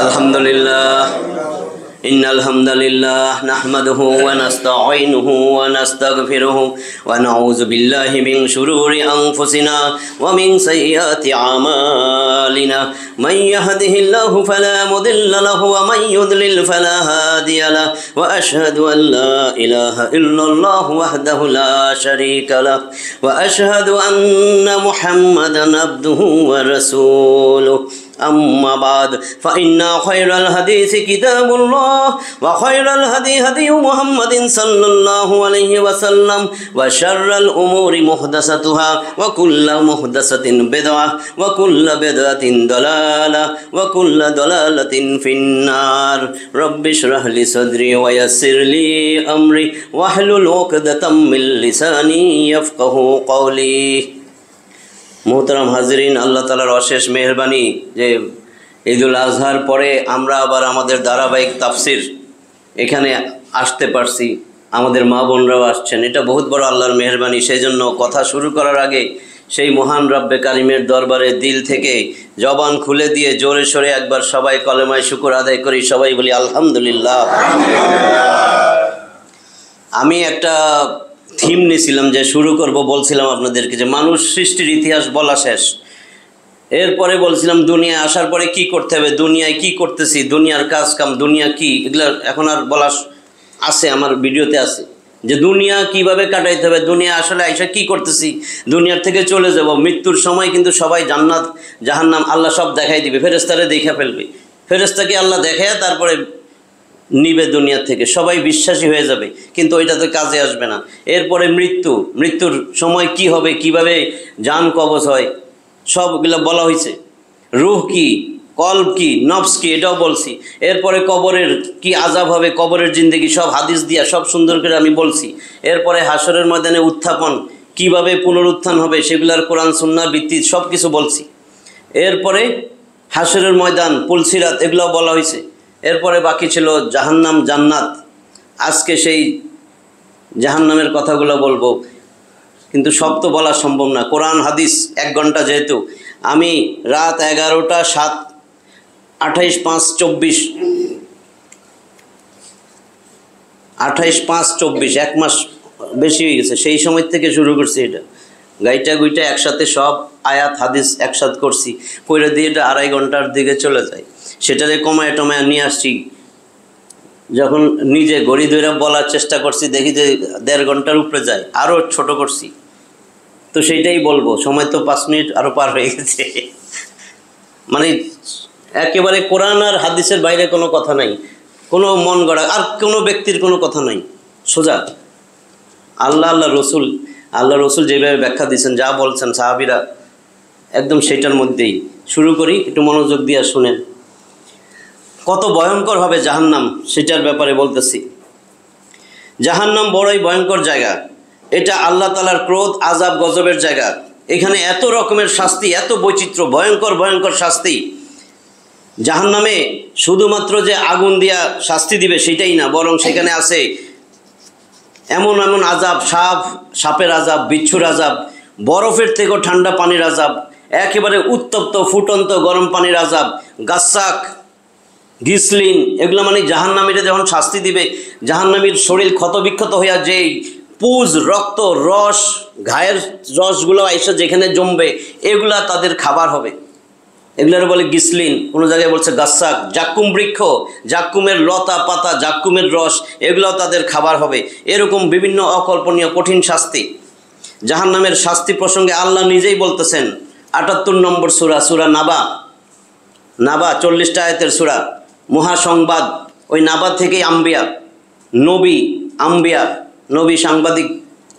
আলহামদুলিল্লাহ ইন্নাল হামদালিল্লাহ নাহমাদুহু ওয়া নাস্তাঈনুহু ওয়া নাস্তাগফিরুহু ওয়া নাউযু বিল্লাহি মিন শুরুরি আনফুসিনা ওয়া মিন সাইয়্যাতি আমালিনা মান ইয়াহদিহিল্লাহু ফালা মুদিল্লা লাহু ওয়া মান ইউদ্লিল ফালা হাদিয়া লাহু ওয়া আশহাদু আন লা ইলাহা ইল্লাল্লাহু ওয়াহদাহু লা শারীকা লাহু ওয়া আশহাদু আন্না মুহাম্মাদান আবদুহু ওয়া রাসূলুহু أما بعد فإن خير الحديث كتاب الله وخير الهدي هدي محمد صلى الله عليه وسلم وشر الأمور محدثاتها وكل محدثة بدعة وكل بدعة ضلالة وكل ضلالة في النار رب اشرح لي صدري ويسر لي أمري واحلل عقدة من لساني يفقهوا قولي মোহতারাম হাজরিন, আল্লাহ তাআলার অশেষ মেহেরবানি যে ঈদুল আজহার পরে আমরা আবার আমাদের ধারাবাহিক তাফসির এখানে আসতে পারছি, আমাদের মা বোনরাও আসছেন, এটা বহুত বড় আল্লাহর মেহেরবানি। সেই জন্য কথা শুরু করার আগে সেই মহান রব্বে কারিমের দরবারে দিল থেকে জবান খুলে দিয়ে জোরে সোরে একবার সবাই কলেমায় শুকর আদায় করি, সবাই বলি আলহামদুলিল্লাহ। আমি একটা থিম নিয়েছিলাম যে শুরু করব, বলছিলাম আপনাদেরকে যে মানুষ সৃষ্টির ইতিহাস বলা শেষ, এরপরে বলছিলাম দুনিয়ায় আসার পরে কি করতে হবে, দুনিয়ায় কি করতেছি, দুনিয়ার কাজ কাম, দুনিয়া কি, এগুলো এখন আর বলা আছে, আমার ভিডিওতে আছে যে দুনিয়া কিভাবে কাটাইতে হবে, দুনিয়া আসলে আইসা কি করতেছি, দুনিয়ার থেকে চলে যাব, মৃত্যুর সময় কিন্তু সবাই জান্নাত জাহান্নাম আল্লাহ সব দেখাই দিবে, ফেরেশতারে দেখা ফেলবে, ফেরেশতাকে আল্লাহ দেখায় তারপরে নিবে দুনিয়া থেকে, সবাই বিশ্বাসী হয়ে যাবে, কিন্তু ওইটা তো কাজে আসবে না। এরপরে মৃত্যুর সময় কি হবে, কিভাবে জান কবজ হয়, সবগুলো বলা হয়েছে। রূহ কি, কলব কি, নফস কি, এটাও বলছি। এরপরে কবরের কি আযাব হবে, কবরের জিন্দেগি, সব হাদিস দিয়া সব সুন্দর করে আমি বলছি। এরপরে হাসরের ময়দানে উত্থাপন, কিভাবে পুনরুত্থান হবে, সেগুলার কোরআন সুন্নাহ ভিত্তিক সব কিছু বলছি। এরপরে হাসরের ময়দান, পুলসিরাত, এগুলোও বলা হয়েছে। এরপরে বাকি ছিল জাহান্নাম জান্নাত, আজকে সেই জাহান্নামের কথাগুলো বলবো, কিন্তু সব তো বলা সম্ভব না। কোরআন হাদিস 1 ঘন্টা, যেহেতু আমি রাত 11টা 7 28/5/24 28/5/24 1 মাস বেশি হয়ে গেছে, সেই সময় থেকে শুরু করছি। এটা গুইটা একসাথে সব আয়াত হাদিস একসাথে করছি, কইরা দিয়ে এটা 2.5 ঘন্টার দিকে চলে যায়। সেটারে কমায় টমায় নিয়ে আসছি, যখন নিজে ঘড়ি ধরে বলার চেষ্টা করছি দেখি যে 1.5 ঘন্টার উপরে যায়, আরও ছোট করছি। তো সেইটাই বলবো, সময় তো 5 মিনিট আরও পার হয়ে গেছে। মানে একেবারে কোরআন আর হাদিসের বাইরে কোনো কথা নাই, কোনো মন গড়া আর কোনো ব্যক্তির কোনো কথা নাই, সোজা আল্লাহ রসুল যেভাবে ব্যাখ্যা দিয়েছেন, যা বলছেন সাহাবীরা, একদম সেটার মধ্যেই। শুরু করি, একটু মনোযোগ দিয়ে শুনেন। কত ভয়ঙ্কর হবে জাহান্নাম, সেটার ব্যাপারে বলতেছি। জাহান্নাম বড়ই ভয়ঙ্কর জায়গা, এটা আল্লাহ তাআলার ক্রোধ, আযাব, গজবের জায়গা। এখানে এত রকমের শাস্তি, এত বৈচিত্র্য, ভয়ঙ্কর শাস্তি। জাহান্নামে শুধুমাত্র যে আগুন দিয়া শাস্তি দিবে সেটাই না, বরং সেখানে আছে এমন আযাব, সাপের আযাব, বিচ্ছুর আযাব, বরফের থেকেও ঠান্ডা পানির আযাব, একেবারে উত্তপ্ত ফুটন্ত গরম পানির আযাব, গাসাক, গিসলিন, এগুলো মানে জাহান্নামীরা যখন শাস্তি দিবে, জাহান্নামীর শরীর ক্ষতবিক্ষত হইয়া যেই পুজ, রক্ত, রস, ঘায়ের রসগুলো আইসা যেখানে জমবে, এগুলা তাদের খাবার হবে। এগুলোর বলে গিসলিন, কোনো জায়গায় বলছে গাসাক। জাক্কুম বৃক্ষ, জাক্কুমের লতা পাতা, জাক্কুমের রস, এগুলো তাদের খাবার হবে। এরকম বিভিন্ন অকল্পনীয় কঠিন শাস্তি। জাহান্নামের শাস্তি প্রসঙ্গে আল্লাহ নিজেই বলতেছেন, 78 নম্বর সূরা নাবা 40টা আয়াতের সূরা, মহাসংবাদ। ওই নাবা থেকেই নবী, সাংবাদিক,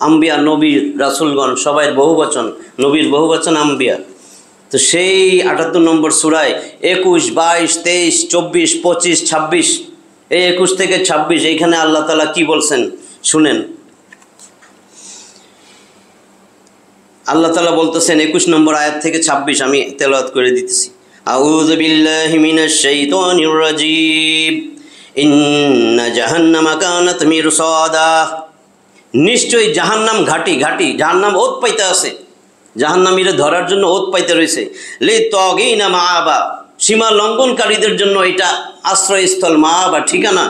আম্বিয়া, নবী, রাসূলগণ, সবাই বহুবচন, নবীর বহুবচন আম্বিয়া। তো সেই 78 নম্বর সূরায় 21, 22, 23, 24, 25, 26, এই 21 থেকে 26 এইখানে আল্লাহ তাআলা কি বলছেন শুনেন। আল্লাহ তাআলা বলতেছেন 21 নম্বর আয়াত থেকে 26, আমি তেলাওয়াত করে দিতেছি। আউযু বিল্লাহি মিনাশ শাইতানির রাজীম। ইন্না জাহান্নামা কানাত মিরসাদা। নিশ্চয়ই জাহান্নাম ঘাটি, জাহান্নাম ওত পাইতে আছে, জাহান্নামীরা ধরার জন্য ওত পাইতে রয়েছে। লিতাগিনা মাআবা, সীমা লঙ্ঘনকারীদের জন্য এটা আশ্রয়স্থল, মা বা ঠিকানা।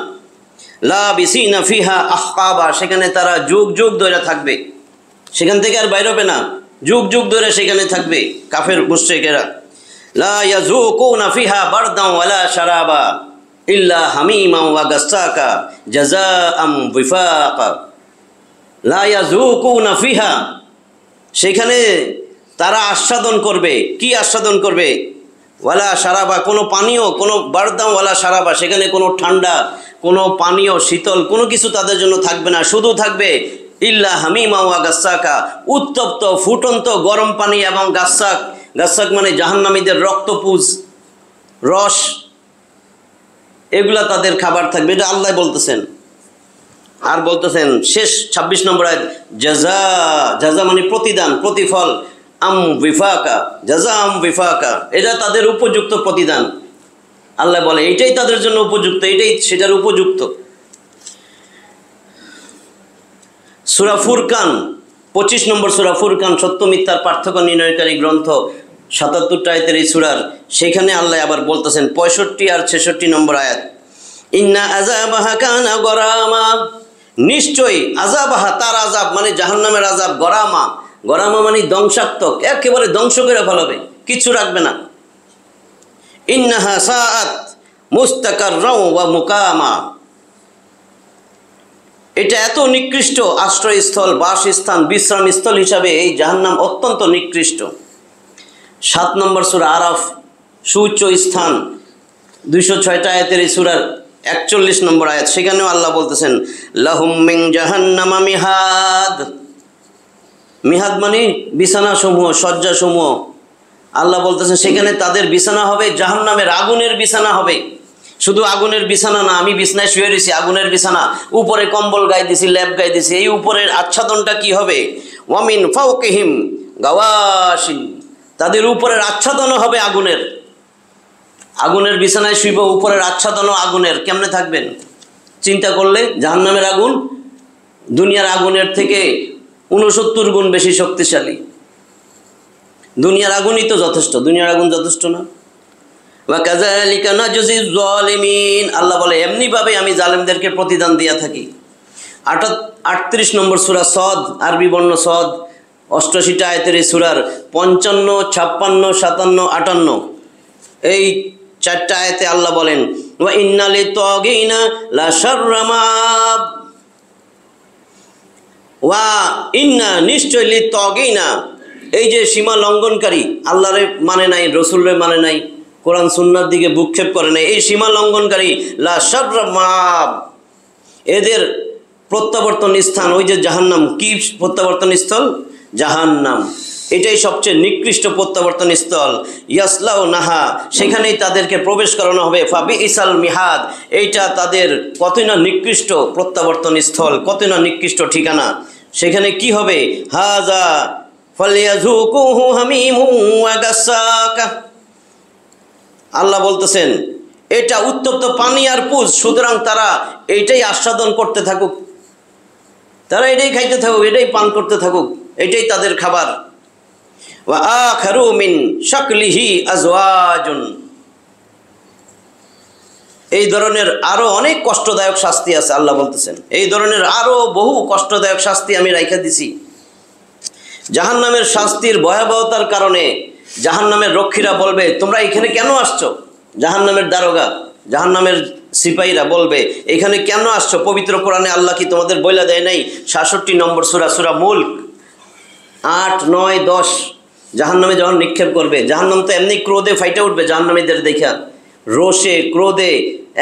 লাবিসিনা ফিহা আহকাবা, সেখানে তারা যুগ যুগ ধরে থাকবে, সেখান থেকে আর বাইরে হবে না, যুগ যুগ ধরে সেখানে থাকবে কাফের মুশরিকেরা। লা ইয়াযুকুনা ফিহা বারদান ওয়ালা শারাবা ইল্লা হামিমান ওয়া গাসসাকা জাযাআম বিফাকা। লা ইয়াযুকুনা ফিহা, সেখানে তারা আস্বাদন করবে, কি আস্বাদন করবে? ওয়ালা শারাবা, কোনো পানীয়, কোনো বারদাম ওয়ালা শারাবা, সেখানে কোনো ঠান্ডা, কোনো পানীয়, শীতল কোনো কিছু তাদের জন্য থাকবে না, শুধু থাকবে ইল্লা হামিমা ওয়া গাসসাকা, উত্তপ্ত ফুটন্ত গরম পানি এবং গাসসাক। গাসসাক মানে জাহান্নামীদের রক্তপুজ, রস, এগুলা তাদের খাবার থাকবে। এটা আল্লাহ বলতেছেন। আর বলতেছেন শেষ 26 নম্বর আয়াত, জাযা, জাযা মানে প্রতিদান, প্রতিফল, আম বিফাকা, জাযা আম বিফাকা, এটা তাদের উপযুক্ত প্রতিদান। আল্লাহ বলে এইটাই তাদের জন্য উপযুক্ত, এইটাই সেটার উপযুক্ত। সূরা ফুরকান 25 নম্বর সূরা ফুরকান, সত্য মিথ্যার পার্থক্য নির্ণয়কারী গ্রন্থ, 77 আয়াতের এই সূরার, সেখানে আল্লাহ আবার বলতেছেন 65 আর 66 নম্বর আয়াত, ইন্না আযাবাহা কানা গরামা, নিশ্চয়ই আযাবাহা, তার আযাব মানে জাহান্নামের আযাব, গরামা, গরামা মানে ধ্বংসাত্মক, একেবারে ধ্বংস করে ফেলাবে, কিচ্ছু রাখবে না। ইন্নাহা সাআত মুস্তাকাররাও ওয়া মুকামা, এটা এত নিকৃষ্ট আশ্রয়স্থল, বাসস্থান, বিশ্রামস্থল হিসাবে এই জাহান্নাম অত্যন্ত নিকৃষ্ট। 7 নম্বর সূরা আরাফ, সুউচ্চ স্থান, 206 আয়াতের এই সূরার 41 নম্বর আয়াত, সেখানেও আল্লাহ বলতেছেন লাহুম মিন জাহান্নামা মিহাদ, মিহাদ মানে বিছানা সমূহ, শয্যা সমূহ। আল্লাহ বলতেছেন সেখানে তাদের বিছানা হবে জাহান্নামের আগুনের বিছানা হবে। শুধু আগুনের বিছানা না, আমি বিছানায় শুয়ে রয়েছি, আগুনের বিছানা, উপরে কম্বল গায়ে দিছি, ল্যাপ গায়ে দিছি, এই উপরের আচ্ছাদনটা কি হবে? ওয়ামিন ফাওকিহিম গাওয়াশিন, তাদের উপরের আচ্ছাদনও হবে আগুনের। আগুনের বিছানায় শুইব, উপরের আচ্ছাদনও আগুনের, কেমনে থাকবেন? চিন্তা করলে জাহান্নামের আগুন দুনিয়ার আগুনের থেকে 69 গুণ বেশি শক্তিশালী। দুনিয়ার আগুনই তো যথেষ্ট, দুনিয়ার আগুন যথেষ্ট না। ওয়া কাযালিকা নাজজিজ যালিমিন, আল্লাহ বলে এমনিভাবে আমি জালেমদেরকে প্রতিদান দিয়া থাকি। 38 নম্বর সূরা সদ, আরবি বর্ণ সদ, 88 আয়াতের এই সূরার 55, 56, 57, 58 এই 4টা আয়াতে আল্লাহ বলেন ওয়া ইন্না লিত-তাগিনা লা শাররা মাব, ওয়া ইন্না, নিশ্চয়, লিত-তাগিনা, এই যে সীমা লঙ্ঘনকারী, আল্লাহরে মানে নাই, রসুলরে মানে নাই, কোরআন সুন্নাহর দিকে ভূক্ষেপ করে নাই, এই সীমা লঙ্ঘনকারী, লা শাররা মাব, এদের প্রত্যাবর্তন স্থান ওই যে জাহান্নাম। কি প্রত্যাবর্তন স্থল? জাহান্নাম, এটাই সবচেয়ে নিকৃষ্ট প্রত্যাবর্তন স্থল। ইয়াসলাউ নাহা, সেখানেই তাদেরকে প্রবেশ করানো হবে। ফাবি ইসাল মিহাদ, এইটা তাদের কতই না নিকৃষ্ট প্রত্যাবর্তন স্থল, কতই না নিকৃষ্ট ঠিকানা। সেখানে কি হবে? হাজা ফালিয়াযুকুহু হামিমু ওয়া গাসসাকা, আল্লাহ বলতেছেন এটা উত্তপ্ত পানি আর পুজ, সুতরাং তারা এইটাই আস্বাদন করতে থাকুক, তারা এটাই খাইতে থাকুক, এটাই পান করতে থাকুক, এটাই তাদের খাবার। ওয়া আখারু মিন শাকলিহি আজওয়াজুন, এই ধরনের আরো অনেক কষ্টদায়ক শাস্তি আছে। আল্লাহ বলতেছেন এই ধরনের আরো বহু কষ্টদায়ক শাস্তি আমি রাইখা দিছি। জাহান্নামের শাস্তির ভয়াবহতার কারণে জাহান্নামের রক্ষীরা বলবে তোমরা এখানে কেন আসছো? জাহান্নামের দারোগা, জাহান্নামের সিপাহীরা বলবে এখানে কেন আসছো? পবিত্র কোরআনে আল্লাহ কি তোমাদের বইলা দেয় নাই? 66 নম্বর সূরা, সূরা মুলক 8, 9, 10, জাহান্নামে যখন নিক্ষেপ করবে, জাহান্নাম তো এমনি ক্রোধে ফাইটে উঠবে জাহান্নামীদের দেখা, রোষে ক্রোধে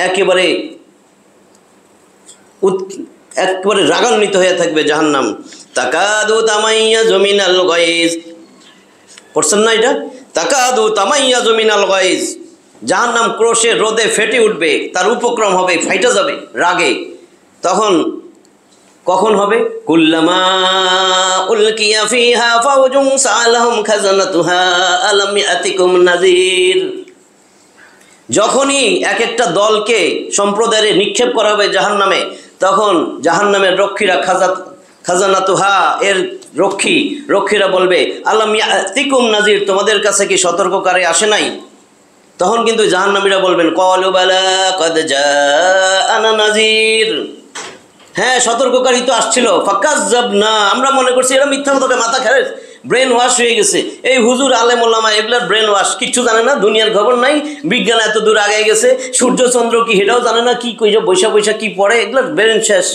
একেবারে রাগান্বিত হয়ে থাকবে জাহান্নাম। তাকাদু তামাইয়া জমিনাল গায়জ, পড়ছেন না এটা? তাকাদু তামাইয়া জমিনাল গায়জ, জাহান্নাম ক্রোশে রোদে ফেটে উঠবে, তার উপক্রম হবে, ফাইটা যাবে রাগে। তখন কখন হবে? কুল্লামা উলকিয়া ফিহা ফাওজুন সালাহুম খাজানাতুহা আলাম ইয়াতিকুম নাযীর, যখনই এক একটা দলকে সম্প্রদায়ে নিক্ষেপ করা হবে জাহান্নামে, তখন জাহান্নামের রক্ষীরা খাজানাতুহা, এর রক্ষীরা বলবে আলাম ইয়াতিকুম নাযীর, তোমাদের কাছে কি সতর্ককারী আসে নাই? তখন কিন্তু জাহান্নামীরা বলবেন ক্বালু বালা ক্বাদ জাআনা নাযীর, হ্যাঁ সতর্ককারী তো আসছিল, ফাকাজ্জাবনা, আমরা মনে করছি এরা মিথ্যা কথা, মাথা খেলে ব্রেন ওয়াশ হয়ে গেছে। এই হুজুর আলেম ওলামা এগুলার ব্রেন ওয়াশ, কিচ্ছু জানে না, দুনিয়ার খবর নাই, বিজ্ঞান এত দূর আগে গেছে, সূর্য চন্দ্র কি সেটাও জানে না, কি কইছে বৈশা বৈশা কি পড়ে, এগুলার ব্রেন শেষ,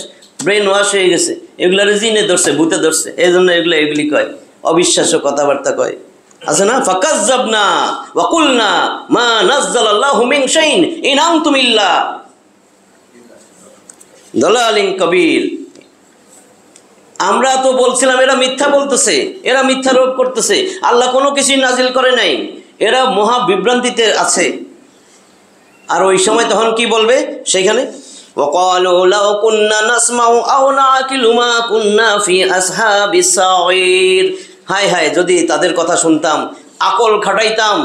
ব্রেন ওয়াশ হয়ে গেছে, এগুলার জিনে ধরছে, ভূতে ধরছে, এই জন্য এগুলি কয়, অবিশ্বাস্য কথাবার্তা কয়, আছে না? ফাকাজ্জাবনা ওয়া কুলনা মা নাযালাল্লাহু মিন শাইইন ইন আনতুম ইল্লা দালালিন কাবীর। আমরা তো বলছিলাম এরা মিথ্যা বলতেছে, এরা মিথ্যা রোপ করতেছে, আল্লাহ কোনো কিছুই নাজিল করে নাই, এরা মহা বিভ্রান্তিতে আছে। আর ওই সময় তখন কি বলবে সেখানে, ওয়াকালু লাউ কুন্না নাসমাউ আও নাআকিলু মা কুন্না ফি আসহাবিস সাঈর, হায় হায় যদি তাদের কথা শুনতাম, আকল খাটাইতাম,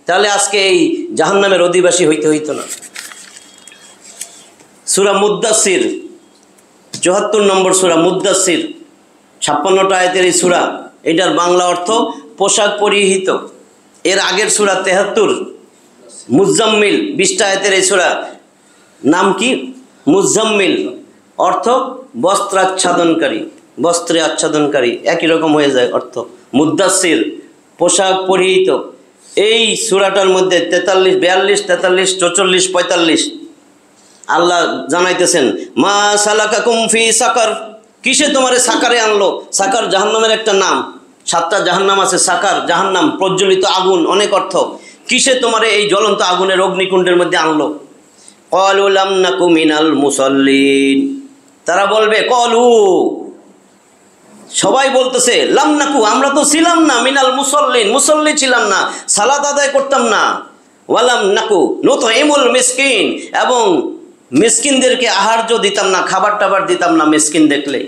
তাহলে আজকে এই জাহান্নামের অধিবাসী হইতে হইতো না। সূরা মুদ্দাসির ৭৪ নম্বর সূরা মুদ্দাসির, ৫৬টা আয়াতের এই সূরা, এটার বাংলা অর্থ পোশাক পরিহিত। এর আগের সূরা ৭৩ মুজাম্মিল, ২০টা আয়াতের এই সূরা, নাম কি? মুজাম্মিল, অর্থ বস্ত্রাচ্ছাদনকারী, বস্ত্রে আচ্ছাদনকারী, একই রকম হয়ে যায় অর্থ। মুদ্দাসির পোশাক পরিহিত। এই সূরাটার মধ্যে ৪৩, ৪২, ৪৩, ৪৪, ৪৫ আল্লাহ জানাইতেছেন মা সালাকাকুম ফি সাকার, কিসে তোমারে সাকারে আনলো? সাকার জাহান্নামের একটা নাম, ৭টা জাহান্নাম আছে, সাকার জাহান্নাম, প্রজ্বলিত আগুন, অনেক অর্থ। কিসে তোমারে এই জ্বলন্ত আগুনের অগ্নিকুণ্ডের মধ্যে আনলো? ক্বালু লাম নাকু মিনাল মুসাল্লিন, তারা বলবে, ক্বালু সবাই বলতেছে, লাম নাকু আমরা তো ছিলাম না, মিনাল মুসাল্লিন মুসল্লি ছিলাম না, সালাত আদায় করতাম না, ওয়ালাম নাকু নুতইমুল মিসকিন এবং মিসকিনদেরকে আহার্য দিতাম না, খাবার টাবার দিতাম না মিসকিন দেখলে,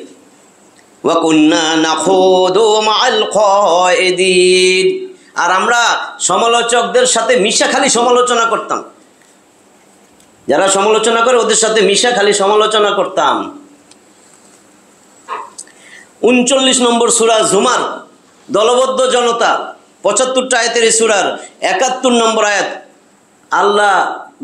ওয়া কুন্না নাখুদু মাআল খায়দিন, আর আমরা সমালোচকদের সাথে মিশা খালি সমালোচনা করতাম, যারা সমালোচনা করে ওদের সাথে মিশা খালি সমালোচনা করতাম। ৩৯ নম্বর সূরা জুমার, দলবদ্ধ জনতা, ৭৫টা আয়াতের এই সূরার ৭১ নম্বর আয়াত, আল্লাহ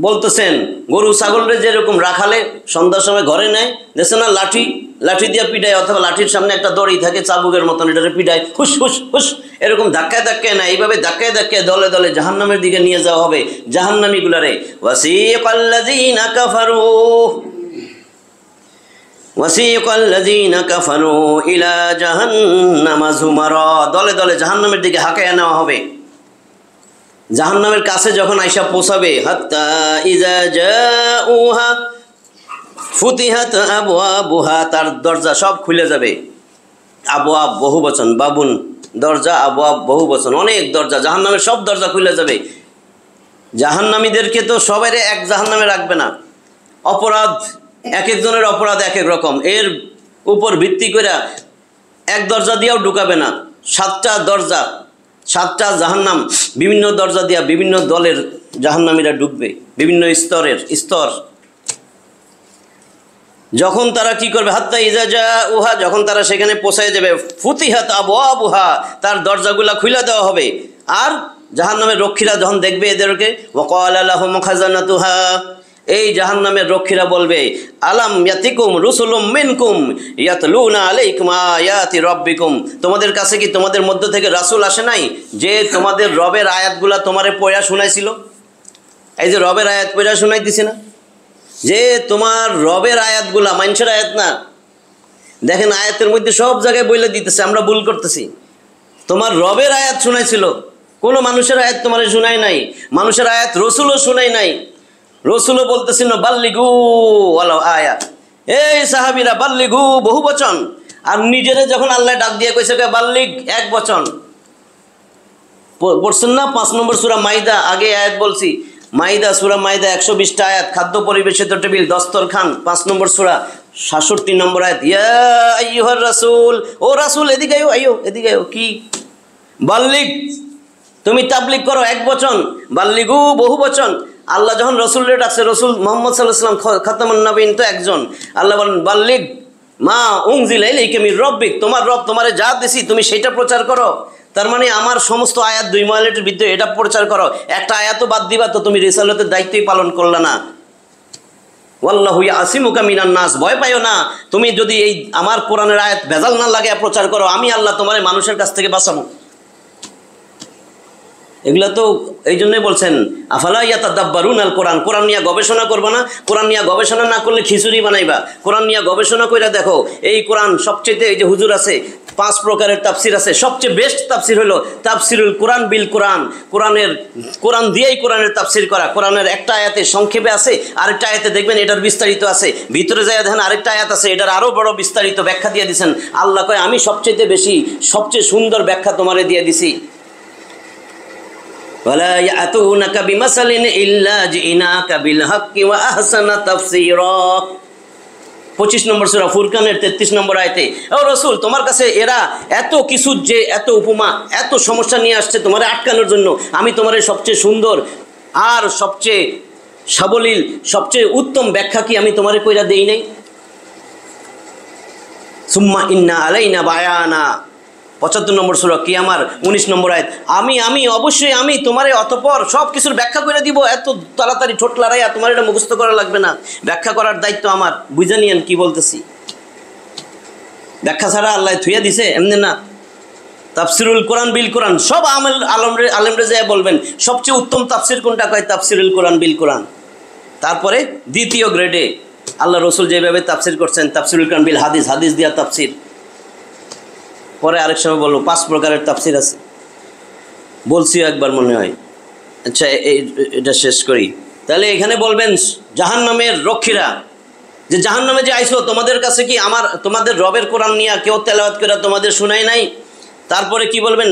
বলতেছেন গরু ছাগলরে যেরকম রাখালে সন্ধ্যার সময় ঘরে নেয়, দেখছে না লাঠি, লাঠি দিয়ে পিটায়, অথবা লাঠির সামনে একটা দড়ি থাকে চাবুকের মতন, এটারে পিটায়, হুস হুস হুস, এরকম ধাক্কায় ধাক্কায় না, এইভাবে ধাক্কায় ধাক্কায় দলে দলে জাহান্নামের দিকে নিয়ে যাওয়া হবে জাহান্নামীগুলারে। ওয়াসিকাল্লাযীনা কাফারু ওয়াসিকাল্লাযীনা কাফারু ইলা জাহান্নামা যুমারা, দলে দলে জাহান্নামের দিকে হাঁকায় নেওয়া হবে। জাহান্নামের কাছে যখন আইসা পৌঁছাবে, হাত্তা ইযা জাউহা ফুতিহাত আবওয়াবুহা, তার দরজা সব খুলে যাবে। আবওয়াব বহুবচন, বাবুন দরজা, আবওয়াব বহুবচন, অনেক দরজা, জাহান্নামের সব দরজা খুলে যাবে। জাহান্নামীদেরকে তো সবাই এক জাহান্নামে রাখবে না, অপরাধ এক একজনের অপরাধ এক এক রকম, এর উপর ভিত্তি করে এক দরজা দিয়েও ঢুকাবে না, 7টা দরজা, 7টা জাহান্নাম, বিভিন্ন দরজা দিয়া বিভিন্ন দলের জাহান্নামীরা ঢুকবে, বিভিন্ন স্তর। যখন তারা কি করবে, হাত্তা ইযা জাউহা, যখন তারা সেখানে পৌঁছায় যাবে, ফুতিহাত আবওয়াবুহা, তার দরজাগুলা খুলে দেওয়া হবে। আর জাহান্নামের রক্ষীরা যখন দেখবে এদেরকে, ওয়াকালা লাহুম খাজানাতুহা, এই জাহান্নামের রক্ষীরা বলবে, আলাম ইয়াতিকুম রুসুলুম মিনকুম ইয়াতলুনা আলাইকুম আয়াতি রাব্বিকুম, তোমাদের কাছে কি তোমাদের মধ্য থেকে রাসূল আসে নাই যে তোমাদের রবের আয়াতগুলা তোমারে পড়া শোনাইছিল? এই যে রবের আয়াত পড়া শোনাইতেছি না, যে তোমার রবের আয়াতগুলা, মানুষের আয়াত না। দেখেন আয়াতের মধ্যে সব জায়গায় বলে দিতেছে আমরা ভুল করতেছি। তোমার রবের আয়াত শোনাইছিল, কোনো মানুষের আয়াত তোমার শোনাই নাই, মানুষের আয়াত রসুলও শোনাই নাই। রসুলও বলতেছিল বাল্লিগু ওয়ালা আয়া, এই সাহাবীরা বাল্লিগু বহু বচন, আর নিজেরে যখন আল্লাহ ডাক দিয়ে কইছে বাল্লিগ এক বচন। পড়ছেন না ৫ নম্বর সূরা মাইদা, আগে আয়াত বলছি, মাইদা সূরা মাইদা ১২০টা আয়াত, খাদ্য পরিবেশিত টেবিল, দস্তরখান, ৫ নম্বর সূরা ৬৭ নম্বর আয়াত, ইয়া আইয়ুহার রাসূল, ও রাসূল এদিকে আইও, আইও এদিকে আইও, কি বাল্লিগ, তুমি তাবলিগ করো, এক বচন, বাল্লিগু বহু বচন। আল্লাহ যখন রসুলরে ডাকছে, রসুল মুহাম্মদ সাল্লাল্লাহু আলাইহি ওয়াসাল্লাম খাতামুন নবীন তো একজন, আল্লাহ বলেন বাল্লিগ মা উনজিলা ইলাইকা মির রাব্বিক, তোমার রব তোমারে যা দিছি তুমি সেটা প্রচার করো। তার মানে আমার সমস্ত আয়াত 2 মাইলের ভিতরে এটা প্রচার করো, একটা আয়াতও বাদ দিবা তো তুমি রিসালাতের দায়িত্বই পালন করলা না। ওয়াল্লাহু ইয়াসিমুকা মিনান নাস, ভয় পাইও না, তুমি যদি এই আমার কোরআনের আয়াত ভেজাল না লাগে প্রচার করো, আমি আল্লাহ তোমার মানুষের কাছ থেকে বাঁচাবো। এগুলা তো এই জন্যই বলছেন আফালা ইয়াতাদাব্বারুনাল কোরআন, কোরআন নিয়ে গবেষণা করবা না? কোরআন নিয়ে গবেষণা না করলে খিচুড়ি বানাইবা। কোরআন নিয়ে গবেষণা কইরা দেখো, এই কোরআন সবচেয়ে, এই যে হুজুর আছে 5 প্রকারের তাফসির আছে, সবচেয়ে বেস্ট তাফসির হলো তাফসিরুল কোরআন বিল কোরআন। কোরআন দিয়েই কোরআনের তাফসির করা। কোরআনের একটা আয়াতে সংক্ষেপে আছে, আরেকটা আয়াতে দেখবেন এটার বিস্তারিত আছে, ভিতরে যায় দেখেন আরেকটা আয়াত আছে এটার আরো বড় বিস্তারিত ব্যাখ্যা দিয়ে দিয়েছেন। আল্লাহ কয় আমি সবচেয়ে বেশি, সবচেয়ে সুন্দর ব্যাখ্যা তোমারে দিয়ে দিছি। ওয়ালা ইয়াতুনাকা বিমাসালিন ইল্লা জিনাকা বিল হাক্কি ওয়া আহসানা তাফসীরা। 25 নম্বর সূরা ফুরকানের 33 নম্বর আয়াতে, ও রাসূল তোমার কাছে এরা এত কিছু, যে এত উপমা, এত সমস্যা নিয়ে আসছে তোমারে আটকানোর জন্য, আমি তোমারে সবচেয়ে সুন্দর আর সবচেয়ে সাবলীল, সবচেয়ে উত্তম ব্যাখ্যা কি আমি তোমারে কইরা দেই নাই? সুম্মা ইন্না আলাইনা বায়ানা, 75 নম্বর সূরা কিয়ামার 19 নম্বর আয়াত, আমি অবশ্যই আমি তোমারে অতঃপর সব কিছুর ব্যাখ্যা করে দিব। এত তাড়াতাড়ি ঠোঁট লড়াইয়া তোমার এটা মুখস্থ করা লাগবে না, ব্যাখ্যা করার দায়িত্ব আমার। বুঝে নিয়েন কি বলতেছি। ব্যাখ্যা ছাড়া আল্লাহ থুইয়া দিছে এমনি না। তাফসিরুল কোরআন বিল কোরআন, সব আলেমরে যায় বলবেন সবচেয়ে উত্তম তাফসির কোনটা, কয় তাফসিরুল কোরআন বিল কোরআন। তারপরে দ্বিতীয় গ্রেডে আল্লাহ রসুল যেভাবে তাফসির করছেন, তাফসিরুল কোরআন বিল হাদিস, হাদিস দিয়া তাফসির। পরে আরেক সময় বলবো 5 প্রকারের তাফসির আছে, বলছিও একবার মনে হয়। আচ্ছা এটা শেষ করি। তাহলে এখানে বলবেন জাহান্নামের রক্ষীরা, যে জাহান্নামে যে আইছো তোমাদের কাছে কি আমার তোমাদের রবের কোরআন নিয়ে কেউ তেলাওয়াত করে তোমাদের শুনাই নাই? তারপরে কি বলবেন?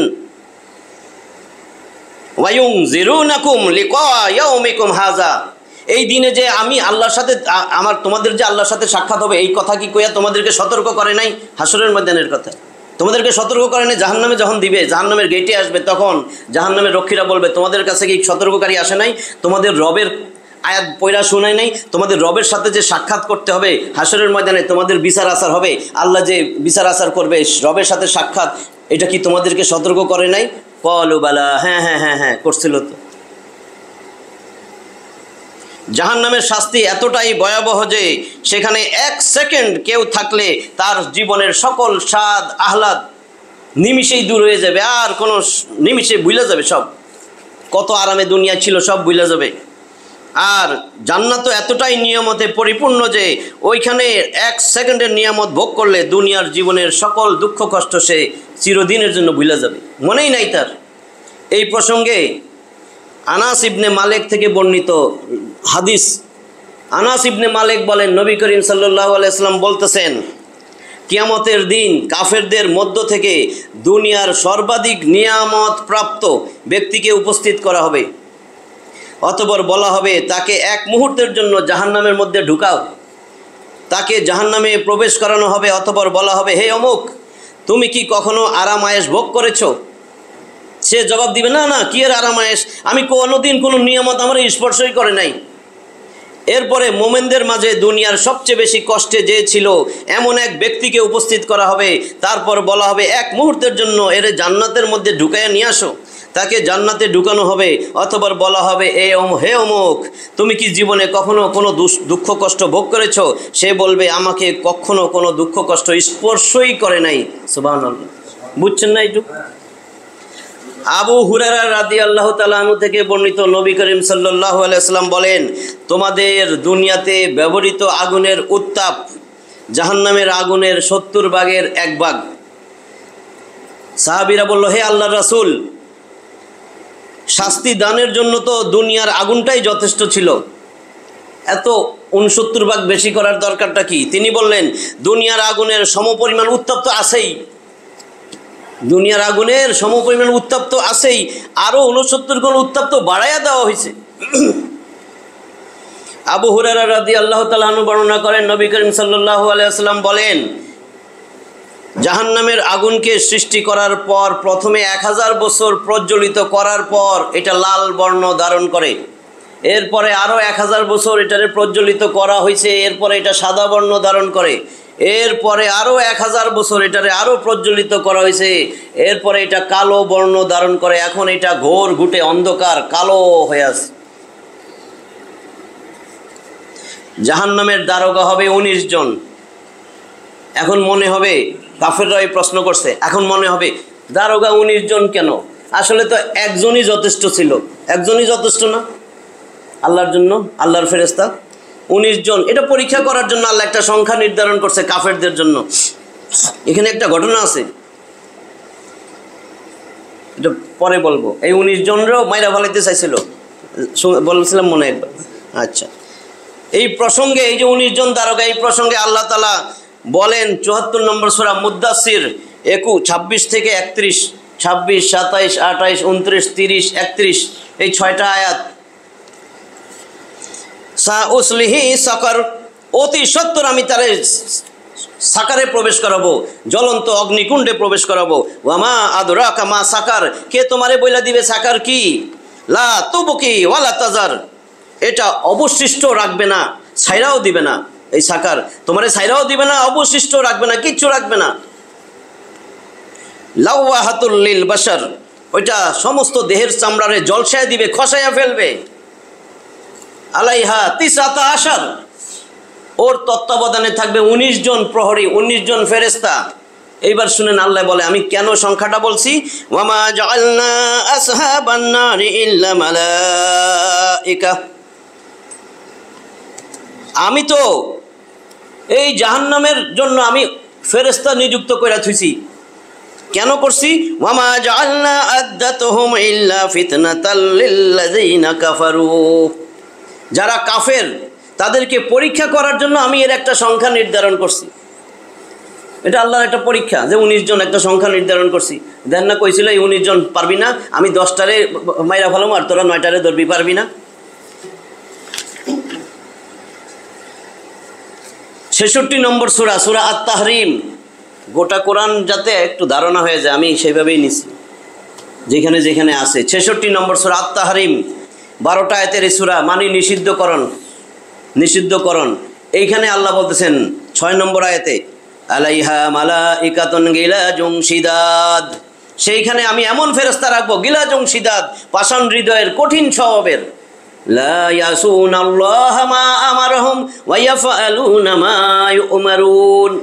ওয়ায়ুনজিরুনাকুম লিকা ইয়াউমিকুম হাযা, এই দিনে যে আমি আল্লাহর সাথে তোমাদের যে আল্লাহর সাথে সাক্ষাৎ হবে, এই কথা কি কইয়া তোমাদেরকে সতর্ক করে নাই? হাসরের ময়দানের কথা তোমাদেরকে সতর্ক করে নাই? জাহান্নামে যখন দিবে, জাহান্নামের গেটে আসবে, তখন জাহান্নামের রক্ষীরা বলবে তোমাদের কাছে কি সতর্ককারী আসে নাই? তোমাদের রবের আয়াত পয়রা শোনায় নাই? তোমাদের রবের সাথে যে সাক্ষাৎ করতে হবে হাসরের ময়দানে, তোমাদের বিচার আচার হবে, আল্লাহ যে বিচার আচার করবে, রবের সাথে সাক্ষাৎ, এটা কি তোমাদেরকে সতর্ক করে নাই? ক্বালু বালা, হ্যাঁ হ্যাঁ হ্যাঁ হ্যাঁ করছিল তো। জাহান্নামের শাস্তি এতটাই ভয়াবহ যে সেখানে 1 সেকেন্ড কেউ থাকলে তার জীবনের সকল স্বাদ আহ্লাদ নিমিষেই দূর হয়ে যাবে, আর কোনো নিমিষে ভুলে যাবে সব, কত আরামে দুনিয়া ছিল সব ভুলে যাবে। আর জান্নাত তো এতটাই নিয়ামতে পরিপূর্ণ যে ওইখানে 1 সেকেন্ডের নিয়ামত ভোগ করলে দুনিয়ার জীবনের সকল দুঃখ কষ্ট সে চিরদিনের জন্য ভুলে যাবে, মনেই নাই তার। এই প্রসঙ্গে আনাস ইবনে মালিক থেকে বর্ণিত হাদিস, আনাস ইবনে মালিক বলেন নবী করিম সাল্লাল্লাহু আলাইহি ওয়াসাল্লাম বলতেছেন, কিয়ামতের দিন কাফেরদের মধ্য থেকে দুনিয়ার সর্বাধিক নিয়ামত প্রাপ্ত ব্যক্তিকে উপস্থিত করা হবে। অতঃপর বলা হবে তাকে 1 মুহূর্তের জন্য জাহান্নামের মধ্যে ঢুকাও, তাকে জাহান্নামে প্রবেশ করানো হবে। অতঃপর বলা হবে, হে অমুক, তুমি কি কখনো আরাম আয়েশ ভোগ করেছো? সে জবাব দিবে, না না, কি এর আরাম আয়েশ, আমি কোনোদিন কোনো নিয়ামত আমার স্পর্শই করে নাই। এরপরে মোমেনদের মাঝে দুনিয়ার সবচেয়ে বেশি কষ্টে যে ছিল এমন এক ব্যক্তিকে উপস্থিত করা হবে। তারপর বলা হবে 1 মুহূর্তের জন্য এর জান্নাতের মধ্যে ঢুকাইয়া নিয়ে আসো, তাকে জান্নাতে ঢুকানো হবে। অথবা বলা হবে, হে অমুক, তুমি কি জীবনে কখনো কোনো দুঃখ কষ্ট ভোগ করেছো? সে বলবে, আমাকে কখনো কোনো দুঃখ কষ্ট স্পর্শই করে নাই। সুবহানাল্লাহ, বুঝছেন না একটু? আবু হুরায়রা রাদিয়াল্লাহু তাআলা আনহু থেকে বর্ণিত, নবী করিম সাল্লাল্লাহু আলাইহি ওয়াসাল্লাম বলেন, তোমাদের দুনিয়াতে ব্যবহৃত আগুনের উত্তাপ জাহান্নামের আগুনের 70 ভাগের 1 ভাগ। সাহাবীরা বলল, হে আল্লাহর রাসূল, শাস্তি দানের জন্য তো দুনিয়ার আগুনটাই যথেষ্ট ছিল, এত 69 ভাগ বেশি করার দরকারটা কি? তিনি বললেন, দুনিয়ার আগুনের সমপরিমাণ উত্তাপ তো আছেই, দুনিয়ার আগুনের সমপরিমাণ উত্তাপ তো আছেই, আরো 69 গুণ উত্তাপ তো বাড়াইয়া দেওয়া হয়েছে। আবু হুরায়রা রাদিয়াল্লাহু তাআলা আনহু বর্ণনা করেন, নবী করিম সাল্লাল্লাহু আলাইহি ওয়াসাল্লাম বলেন, জাহান্নামের আগুনকে সৃষ্টি করার পর প্রথমে 1000 বছর প্রজ্বলিত করার পর এটা লাল বর্ণ ধারণ করে, এরপরে আরো 1000 বছর এটারে প্রজ্বলিত করা হয়েছে, এরপরে এটা সাদা বর্ণ ধারণ করে, এরপরে আরও 1000 বছর এটারে আরও প্রজ্বলিত করা হয়েছে। এরপরে এটা কালো বর্ণ ধারণ করে, এখন এটা ঘোর ঘুটে অন্ধকার কালো হয়ে আছে। জাহান্নামের দারোগা হবে 19 জন। এখন মনে হবে, কাফেররা এই প্রশ্ন করছে, এখন মনে হবে দারোগা 19 জন কেন? আসলে তো একজনই যথেষ্ট ছিল। একজনই যথেষ্ট না আল্লাহর জন্য? আল্লাহর ফেরেশতা 19 জন। এটা পরীক্ষা করার জন্য আল্লাহ একটা সংখ্যা নির্ধারণ করছে কাফেরদের জন্য। এখানে একটা ঘটনা আছে, এটা পরে বলবো। এই 19 জনরাও মাইরা ফেলাইতে চাইছিল, বলছিলাম মনে একবার। আচ্ছা, এই প্রসঙ্গে এই যে 19 জন দারোগা, এই প্রসঙ্গে আল্লাহ তাআলা বলেন 74 নম্বর সূরা মুদ্দাসির 26 থেকে 31, 26, 27, 28, 29, 30, 31 এই 6টা আয়াত। সাউসলিহি সাকার, অতি সত্বর আমি তারে সাকারে প্রবেশ করাবো, জ্বলন্ত অগ্নিকুণ্ডে প্রবেশ করাবো। ওয়ামা আদরাকা মা সাকার, কে তোমারে বইলা দিবে সাকার কি? লা তুবকি ওয়ালা তাজার, এটা অবশিষ্ট রাখবে না, ছাইরাও দিবে না। এই সাকার তোমারে ছাইরাও দিবে না, অবশিষ্ট রাখবে না, কিচ্ছু রাখবে না। লাওয়াহাতুল লিল বাশার, ওইটা সমস্ত দেহের চামড়ারে জলসায় দিবে, খসাইয়া ফেলবে। আলাইহা 19, ওর তত্ত্বাবধানে থাকবে 19 জন প্রহরী, 19 জন ফেরেশতা। এইবার শুনেন আল্লাহ বলে, আমি কেন সংখ্যাটা বলছি। ওয়ামা জাআলনা আসহাবান নারি ইল্লা মালাইকা, আমি তো এই জাহান্নামের জন্য আমি ফেরেশতা নিযুক্ত করে থুইছি। কেন করছি? ওয়ামা জাআলনা আদ্দাতুহুম ইল্লা ফিতনাতাল লিল্লাযিনা কাফারু, যারা কাফের তাদেরকে পরীক্ষা করার জন্য আমি এর একটা সংখ্যা নির্ধারণ করছি। এটা আল্লাহর একটা পরীক্ষা, যে 19 জন একটা সংখ্যা নির্ধারণ করছি। দেন না কইছিল এই 19 জন পারবি না, আমি 10টারে মাইরা ফেলাম আর তোরা 9টারে ধরবি, পারবি না। 66 নম্বর সূরা, সূরা আত-তাহরিম। গোটা কোরআন যাতে একটু ধারণা হয়ে যায়, আমি সেইভাবেই নিছি যেখানে যেখানে আছে। 66 নম্বর সূরা আত-তাহরিম, 12টা আয়াতের এই সূরা, মানে নিষিদ্ধকরণ। নিষিদ্ধকরণ এইখানে আল্লাহ বলতেছেন 6 নম্বর আয়াতে, আলাইহা মালাইকাতুন গিলাজুন শিদাদ, সেইখানে আমি এমন ফেরেশতা রাখবো, গিলাজুন শিদাদ, পাষাণ হৃদয়ের, কঠিন স্বভাবের। লা ইয়াসুনাল্লাহা মা আমারহুম ওয়া ইয়াফআলুনা মা ইউমারুন,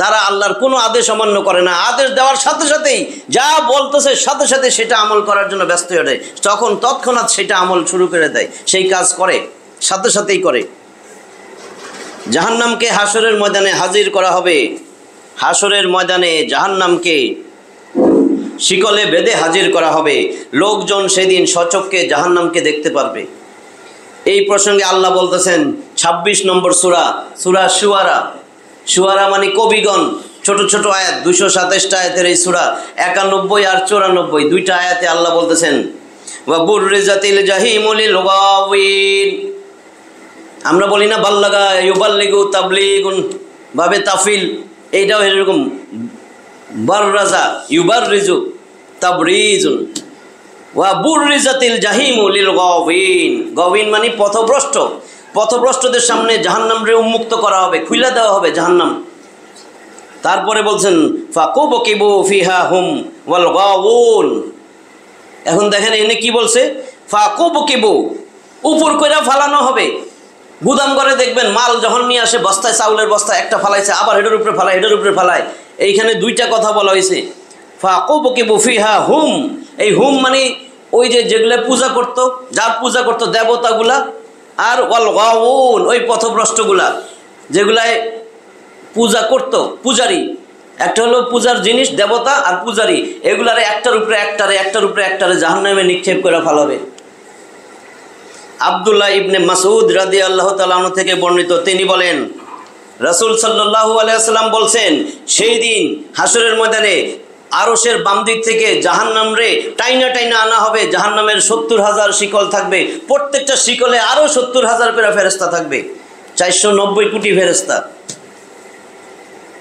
তারা আল্লাহর কোনো আদেশ অমান্য করে না, আদেশ দেওয়ার সাথে সাথেই যা বলতেছে সাথে সাথে সেটা আমল করার জন্য ব্যস্ত হয়ে যায়, তখন তৎক্ষণাৎ সেটা আমল শুরু করে দেয়, সেই কাজ করে, সাথে সাথেই করে। জাহান্নামকে হাসরের ময়দানে হাজির করা হবে। হাসরের ময়দানে জাহান্নামকে শিকলে বেঁধে হাজির করা হবে। লোকজন সেদিন সচক্ষে জাহান্নামকে দেখতে পারবে। এই প্রসঙ্গে আল্লাহ বলতেছেন 26 নম্বর সূরা, সূরা শুআরা। শুআরা মানে কবিগণ, ছোট ছোট আয়াত, 227টা আয়াতের এই সূরা। 91 আর 94 দুইটা আয়াতে আল্লাহ বলতেছেন ওয়া বুররিজাতিল জাহিমু লিল গাওয়িন। আমরা বলি না বাল্লাগা ইউবাল্লিগু তাবলিগুন ভাবে তাফিল, এইটাও এরকম বাররাজা ইউবাররিজু তাবরিজুন। ওয়া বুররিজাতিল জাহিমু লিল গাওয়িন, গাওয়িন মানে পথভ্রষ্ট। পথভ্রষ্টদের সামনে জাহান্নামরে উন্মুক্ত করা হবে, খুলে দেওয়া হবে জাহান্নাম। তারপরে বলছেন ফাকুবকিবু ফিহা হুম ওয়াল গাওয়ুন। এখন দেখেন এনে কি বলছে, ফাকুবকিবু, উপর কইরা ফালানো হবে। গুদাম ঘরে দেখবেন মাল যখন নিয়ে আসে, বস্তায় চাউলের বস্তা একটা ফালাইছে, আবার হেডের উপরে ফালায়, হেডের উপরে ফালায়। এইখানে দুইটা কথা বলা হয়েছে, ফাকুবকিবু ফিহা হুম। এই হুম মানে ওই যে যেগুলা পূজা করতো, যার পূজা করতো দেবতাগুলা, আর ওয়াল গাওয়ুন ওই পথভ্রষ্টগুলা যেগুলায় পূজা করতো, পূজারি। একটা হলো পূজার জিনিস দেবতা আর পূজারি, এগুলারে একটার উপরে একটারে, একটার উপরে একটারে জাহান্নামে নিক্ষেপ করে ফেলাবে। আব্দুল্লাহ ইবনে মাসউদ রাদিয়াল্লাহু তাআলা আনহু থেকে বর্ণিত, তিনি বলেন রাসূল সাল্লাল্লাহু আলাইহি ওয়াসাল্লাম বলছেন, সেই দিন হাসরের ময়দানে আরশের বাম দিক থেকে জাহান্নাম রে টাইনা টাইনা আনা হবে। জাহান্নামের 70,000 শিকল থাকবে, প্রত্যেকটা শিকলে আরো 70,000 করে ফেরেশতা থাকবে। 490 কোটি ফেরেশতা,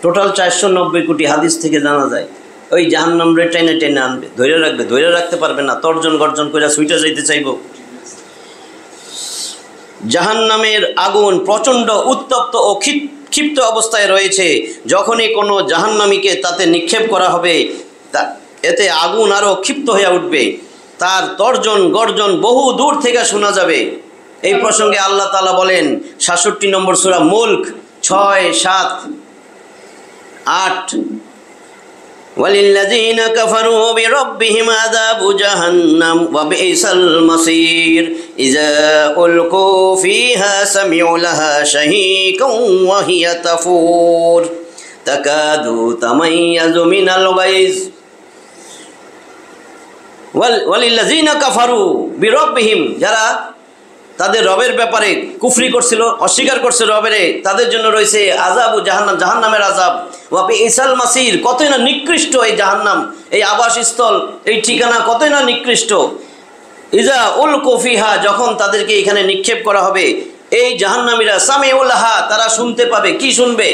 টোটাল 490 কোটি, হাদিস থেকে জানা যায়। ওই জাহান্নাম রে টাইনা টাইনা আনবে, ধরে রাখবে, ধরে রাখতে পারবে না, তর্জন গর্জন করে ছুটে যাইতে চাইব। জাহান্নামের আগুন প্রচণ্ড উত্তপ্ত ও ক্ষিপ্ত অবস্থায় রয়েছে, যখনই কোনো জাহান্নামীকে তাতে নিক্ষেপ করা হবে এতে আগুন আরও ক্ষিপ্ত হয়ে উঠবে, তার তর্জন গর্জন বহু দূর থেকে শোনা যাবে। এই প্রসঙ্গে আল্লাহ তাআলা বলেন ৬৭ নম্বর সূরা মুলক ৬, ৭, ৮, ওয়ালিল্লাযীনা কাফারু বিরাব্বিহিম আযাবু জাহান্নাম ওয়া বিইসাল মাসীর ইযা উলকু ফীহা সামিউ লাহা শাহীকান ওয়া হিয়া তাফুর তাকাদু তামাইয়াজু মিনাল গায়জ। ওয়ালিল্লাযীনা কাফারু বিরাব্বিহিম, যারা তাদের রবের ব্যাপারে কুফরি করছিল, অস্বীকার করছে রবেরে, তাদের জন্য রয়েছে আযাবু জাহান্নাম, জাহান্নামের আযাব। ওয়া বিইসাল মাসীর, কতই না নিকৃষ্ট এই জাহান্নাম, এই আবাসস্থল, এই ঠিকানা কতই না নিকৃষ্ট। ইযা উলকু ফিহা, যখন তাদেরকে এখানে নিক্ষেপ করা হবে, এই জাহান্নামীরা সামিউ লাহা, তারা শুনতে পাবে। কি শুনবে?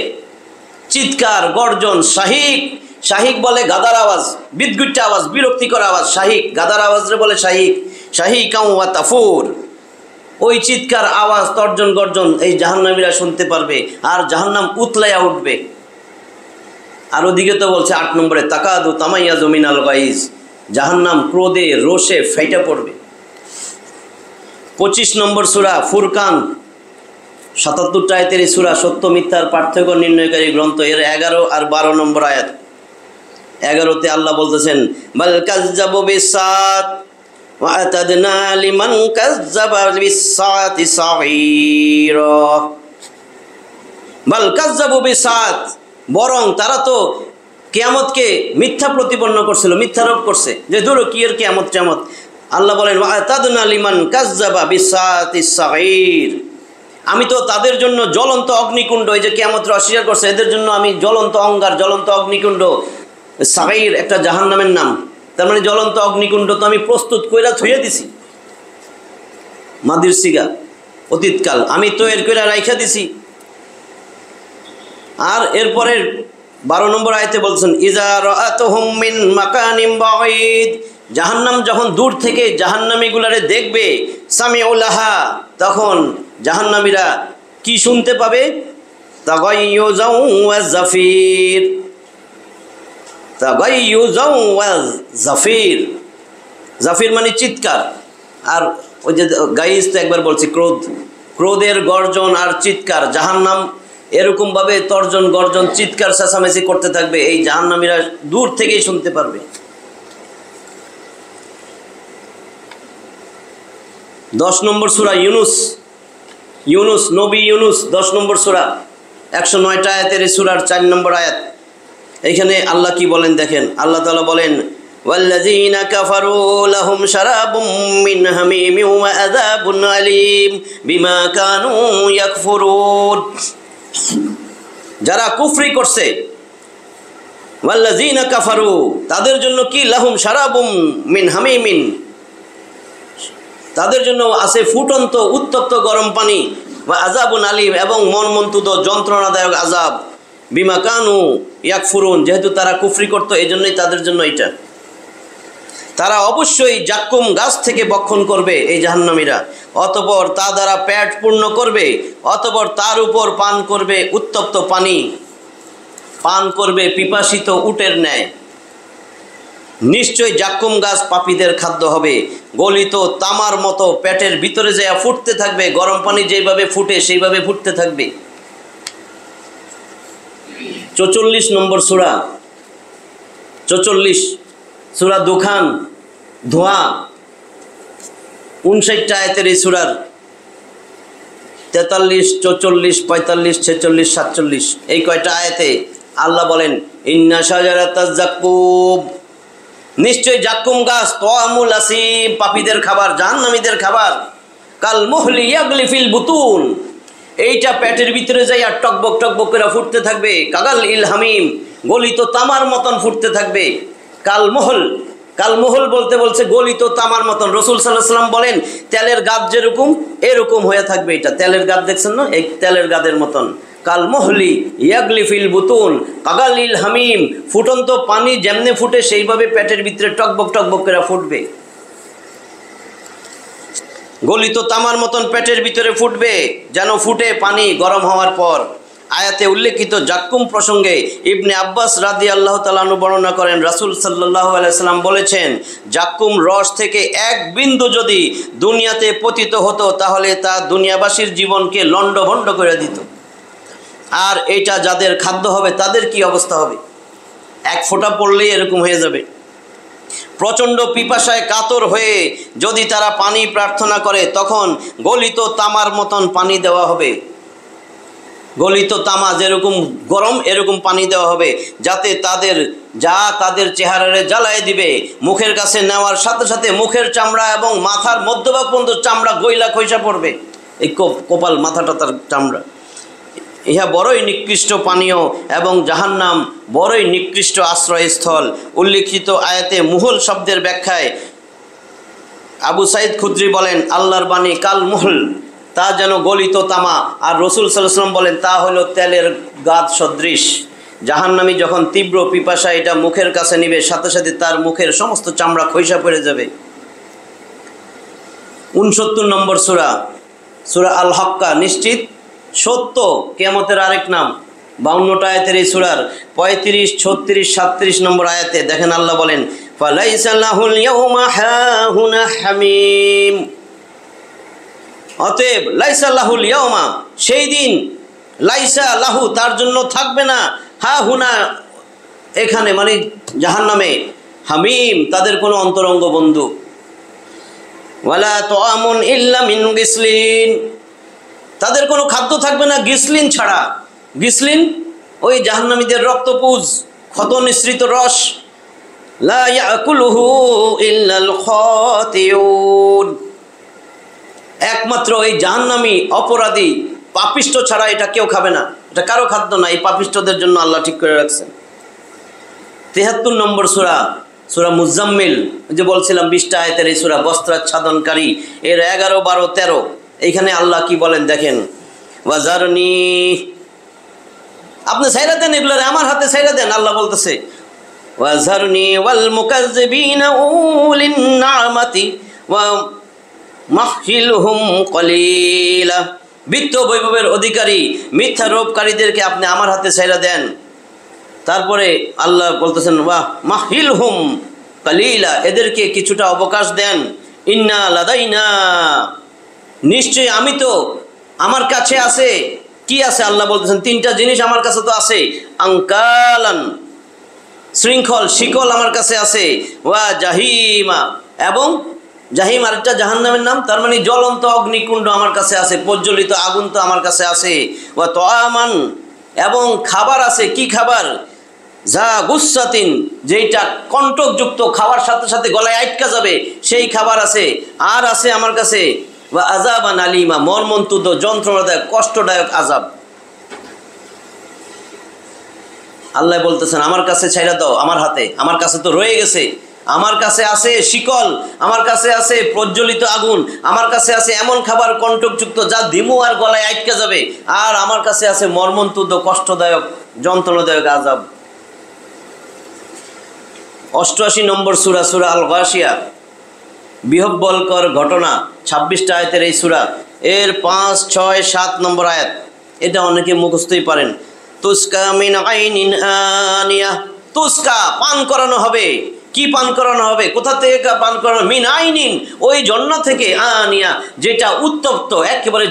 চিৎকার, গর্জন, শাহিক। শাহিক বলে গাদার আওয়াজ, বিদঘুট্টা আওয়াজ, বিরক্তিকর আওয়াজ। শাহিক, গাদার আওয়াজরে বলে শাহিক। শাহিকান ওয়া তাফুর, ওই চিৎকার, আওয়াজ, তর্জন গর্জন এই জাহান্নামীরা শুনতে পারবে, আর জাহান্নাম উতলাইয়া উঠবে। আর ওদিকে তো বলছে ৮ নম্বরে তাকাদু তামাইয়াজু মিনাল গায়জ, জাহান্নাম ক্রোধে রোষে ফাইটা পড়বে। ২৫ নম্বর সূরা ফুরকান ৭৭টা আয়াতের এই সূরা সত্য মিথ্যার পার্থক্য নির্ণয়কারী গ্রন্থ। এর ১১ আর ১২ নম্বর আয়াত। ১১তে আল্লাহ বলতেছেন বাল কাযযাবু বিসসাআত ওয়া আতাদনা লিমান কাযযাবা বিসসাআতি সাঈরা। বাল কাযযাবু বিসসাআত, বরং তারা তো কিয়ামতকে মিথ্যা প্রতিপন্ন করছিল, মিথ্যারোপ করছে যে দূর কি এর কিয়ামত কিয়ামত। আল্লাহ বলেন ওয়া আতাদনা লিমান কাযযাবা বিসসাআতি সাঈর, আমি তো তাদের জন্য জ্বলন্ত অগ্নিকুণ্ড, এই যে কিয়ামতের অস্বীকার করছে এদের জন্য আমি জ্বলন্ত অঙ্গার, জ্বলন্ত অগ্নিকুণ্ড, সাঈর একটা জাহান্নামের নাম, তার মানে জ্বলন্ত অগ্নিকুণ্ড তো আমি প্রস্তুত কইরা থুইয়া দিছি। মাদির সিগা অতীতকাল, আমি তো এর কইরা রাইখা দিছি। আর এরপরের ১২ নম্বর আয়াতে বলছেন ইযা রাআতুহুম মিন মাকানিম বাঈদ, জাহান্নাম যখন দূর থেকে জাহান্নামীগুলারে দেখবে, সামিউ লাহা, তখন জাহান্নামীরা কি শুনতে পাবে? তাগাইয়ুজাউ ওয়া জাফির। তাগাইয়ুজাউ ওয়া জাফির, জাফির মানে চিৎকার। আর ওই যে গাইজ তো একবার বলছি ক্রোধ, ক্রোধের গর্জন আর চিৎকার। জাহান্নাম এরকমভাবে তর্জন গর্জন চিৎকার চেঁচামেচি করতে থাকবে, এই জাহান্নামীরা দূর থেকেই শুনতে পারবে। ১০ নম্বর সূরা ইউনুস, ইউনুস নবী ইউনুস ১০ নম্বর সূরা ১০৯টা আয়াতের এই সূরার ৪ নম্বর আয়াত। এইখানে আল্লাহ কি বলেন দেখেন, আল্লাহ তাআলা বলেন ওয়াল্লাযীনা কাফারু লাহুম শারাবুম মিন হামীমিন ওয়া আযাবুন আলীম বিমা কানু ইয়াকফুরুন। যারা কুফরি করছে, ওয়াল্লাযীনা কাফারু, তাদের জন্য কি? লাহুম শারাবুম মিন হামীমিন, তাদের জন্য আছে ফুটন্ত উত্তপ্ত গরম পানি, ওয়া আযাবুন আলীম, এবং মর্মন্তুদ যন্ত্রণাদায়ক আযাব। বিমা কানু ইয়াকফুরুন, যেহেতু তারা কুফরি করত এই জন্যই তাদের জন্য এটা। তারা অবশ্যই জাক্কুম গাছ থেকে বক্ষণ করবে এই জাহান্নামীরা, অতঃপর তা দ্বারা পেট পূর্ণ করবে, অতঃপর তার উপর পান করবে উত্তপ্ত পানি, পান করবে পিপাসিত উটের ন্যায়। নিশ্চয় জাক্কুম গাছ পাপীদের খাদ্য হবে, গলিত তামার মতো পেটের ভিতরে যায় ফুটতে থাকবে, গরম পানি যেভাবে ফুটে সেইভাবে ফুটতে থাকবে। ৪৪ নম্বর সূরা, ৪৪ সূরা দুখান, ধোঁয়া ৫৯টা আয়াতের এই সূরার ৪৩, ৪৪, ৪৫, ৪৬, ৪৭ এই কয়টা আয়াতে আল্লাহ বলেন ইন্না শাজারাতাজ যাক্কুম, নিশ্চয় জাক্কুম গাছ তাআমুল আসিম, পাপীদের খাবার, জাহান্নামীদের খাবার। কাল মুহলি ইয়াগলি ফিল বুতুন, এইটা পেটের ভিতরে যাইয়া টকবক টকবক করে ফুটতে থাকবে। কাগাল ইল হামিম, গলিত তামার মতন ফুটতে থাকবে। কাল মোহল, কাল মোহল বলতে বলছে গলিত তামার মতন। রাসূল সাল্লাল্লাহু আলাইহি ওয়াসাল্লাম বলেন তেলের গাদ যেরকম এরকম হয়ে থাকবে এটা। তেলের গাদ দেখছেন না, এই তেলের গাদের মতন। কাল মোহলি ইয়াগলি ফিল বুতুন কাগাল ইল হামিম, ফুটন্ত পানি যেমনে ফুটে সেইভাবে পেটের ভিতরে টকবক টকবক করে ফুটবে। গলিত তামার মতন পেটের ভিতরে ফুটবে, যেন ফুটে পানি গরম হওয়ার পর। আয়াতে উল্লেখিত জাক্কুম প্রসঙ্গে ইবনে আব্বাস রাদিয়াল্লাহু তাআলা আনহু বর্ণনা করেন, রাসূল সাল্লাল্লাহু আলাইহি সাল্লাম বলেছেন, জাক্কুম রস থেকে এক বিন্দু যদি দুনিয়াতে পতিত হতো তাহলে তা দুনিয়াবাসীর জীবনকে লণ্ডভণ্ড করে দিত। আর এটা যাদের খাদ্য হবে তাদের কি অবস্থা হবে? এক ফোঁটা পড়লেই এরকম হয়ে যাবে। প্রচণ্ড পিপাসায় কাতর হয়ে যদি তারা পানি প্রার্থনা করে তখন গলিত তামার মতন পানি দেওয়া হবে। গলিত তামা যেরকম গরম এরকম পানি দেওয়া হবে, যাতে তাদের চেহারারে জ্বালায় দিবে। মুখের কাছে নেওয়ার সাথে সাথে মুখের চামড়া এবং মাথার মধ্যভাগ পর্যন্ত চামড়া গইলা খইসা পড়বে, এই কপাল মাথাটা তার চামড়া। ইহা বড়ই নিকৃষ্ট পানীয় এবং জাহান্নাম বড়ই নিকৃষ্ট আশ্রয়স্থল। উল্লিখিত আয়াতে মুহল শব্দের ব্যাখ্যায় আবু সাইদ খুদরি বলেন, আল্লাহর বাণী কাল মুহল, তা যেন গলিত তামা। আর রাসূল সাল্লাল্লাহু আলাইহি ওয়াসাল্লাম বলেন, তা হলো তেলের গাদ সদৃশ। জাহান্নামী যখন তীব্র পিপাসা এটা মুখের কাছে নিবে, সাথে সাথে তার মুখের সমস্ত চামড়া খইসা পড়ে যাবে। 69 নম্বর সূরা, সূরা আল হাক্কা, নিশ্চিত সত্য কিয়ামতের আরেক নাম। 52টা আয়াতের এই সূরার 35, 36, 37 নম্বর আয়াতে দেখেন আল্লাহ বলেন, ফালাইসা লাহুল ইয়াউমা হাহুনা হামিম। অতএব লাইসা লাহুল ইয়াউমা, সেই দিন, লাইসা লাহু তার জন্য থাকবে না, হাহুনা এখানে মানে জাহান্নামে, হামিম তাদের কোনো অন্তরঙ্গ বন্ধু, ওয়ালা তুআমুন ইল্লা মিন গিসলিন, তাদের কোনো খাদ্য থাকবে না গিসলিন ছাড়া। গিসলিন ওই জাহান্নামীদের রক্তপুঞ্জ, ক্ষত নিঃসৃত রস। লা ইয়াকুলুহু ইল্লাল খাতিউন, একমাত্র ওই জাহান্নামী অপরাধী পাপিষ্ঠ ছাড়া এটা কেউ খাবে না। এটা কারো খাদ্য না, এই পাপিষ্ঠদের জন্য আল্লাহ ঠিক করে রাখছেন। 73 নম্বর সূরা, সূরা মুজাম্মিল, যে বলছিলাম 20টা আয়াতের এই সূরা, বস্ত্রাচ্ছাদনকারী, এর 11, 12, 13। এইখানে আল্লাহ কি বলেন দেখেন, ওয়াজারনি, আপনি ছাইরা দেন এগুলো, আমার হাতে ছাইরা দেন। আল্লাহ বলতেছে, ওয়াজারনি ওয়াল মুকাজ্জিবিনা উলিন নামাতি ওয়া মাহহিলহুম কলিলা, বিত্ত বৈভবের অধিকারী মিথ্যারোপকারীদেরকে আপনি আমার হাতে ছাইরা দেন। তারপরে আল্লাহ বলতেছেন, ওয়া মাহহিলহুম কলিলা, এদেরকে কিছুটা অবকাশ দেন। ইন্না লাদাইনা, নিশ্চয়ই আমি তো, আমার কাছে আছে, কি আছে আল্লাহ বলতেছেন 3টা জিনিস আমার কাছে তো আছে। আঙ্কালান, শৃঙ্খল শিকল আমার কাছে আছে। ওয়া জাহিমা, এবং জাহিম আরেকটা জাহান্নামের নাম, তার মানে জ্বলন্ত অগ্নিকুণ্ড আমার কাছে আছে, প্রজ্বলিত আগুন তো আমার কাছে আছে। ওয়া তুআমান, এবং খাবার আছে। কি খাবার? যা গুসাতিন, যেইটা কণ্টকযুক্ত, খাওয়ার সাথে সাথে গলায় আটকা যাবে, সেই খাবার আছে। আর আছে আমার কাছে ওয়া আযাবান আলিমা, মর্মন্তুদ যন্ত্রণাদায়ক কষ্টদায়ক আযাব। আল্লাহ বলতেছেন, আমার কাছে ছাইরা দাও, আমার হাতে, আমার কাছে তো রয়ে গেছে। আমার কাছে আছে শিকল, আমার কাছে আছে প্রজ্বলিত আগুন, আমার কাছে আছে এমন খাবার কণ্টকযুক্ত যা দিমু আর গলায় আটকে যাবে, আর আমার কাছে আছে মর্মন্তুদ কষ্টদায়ক যন্ত্রণাদায়ক আযাব। 88 নম্বর সূরা, সূরা আল গাশিয়া, বিহব্বলকর ঘটনা, 26টা আয়াতের এই সূরা, এর 5, 6, 7 নম্বর আয়াত। এটা অনেকে মুখস্থই পারেন। তুসকা মিন আইনিন আনিয়া, তুসকা পান করানো হবে। কি পান করানো হবে? কোথা থেকে পান করানো? মিন আইনিন, ওই ঝর্ণা থেকে, আনিয়া যেটা উত্তপ্ত একেবারে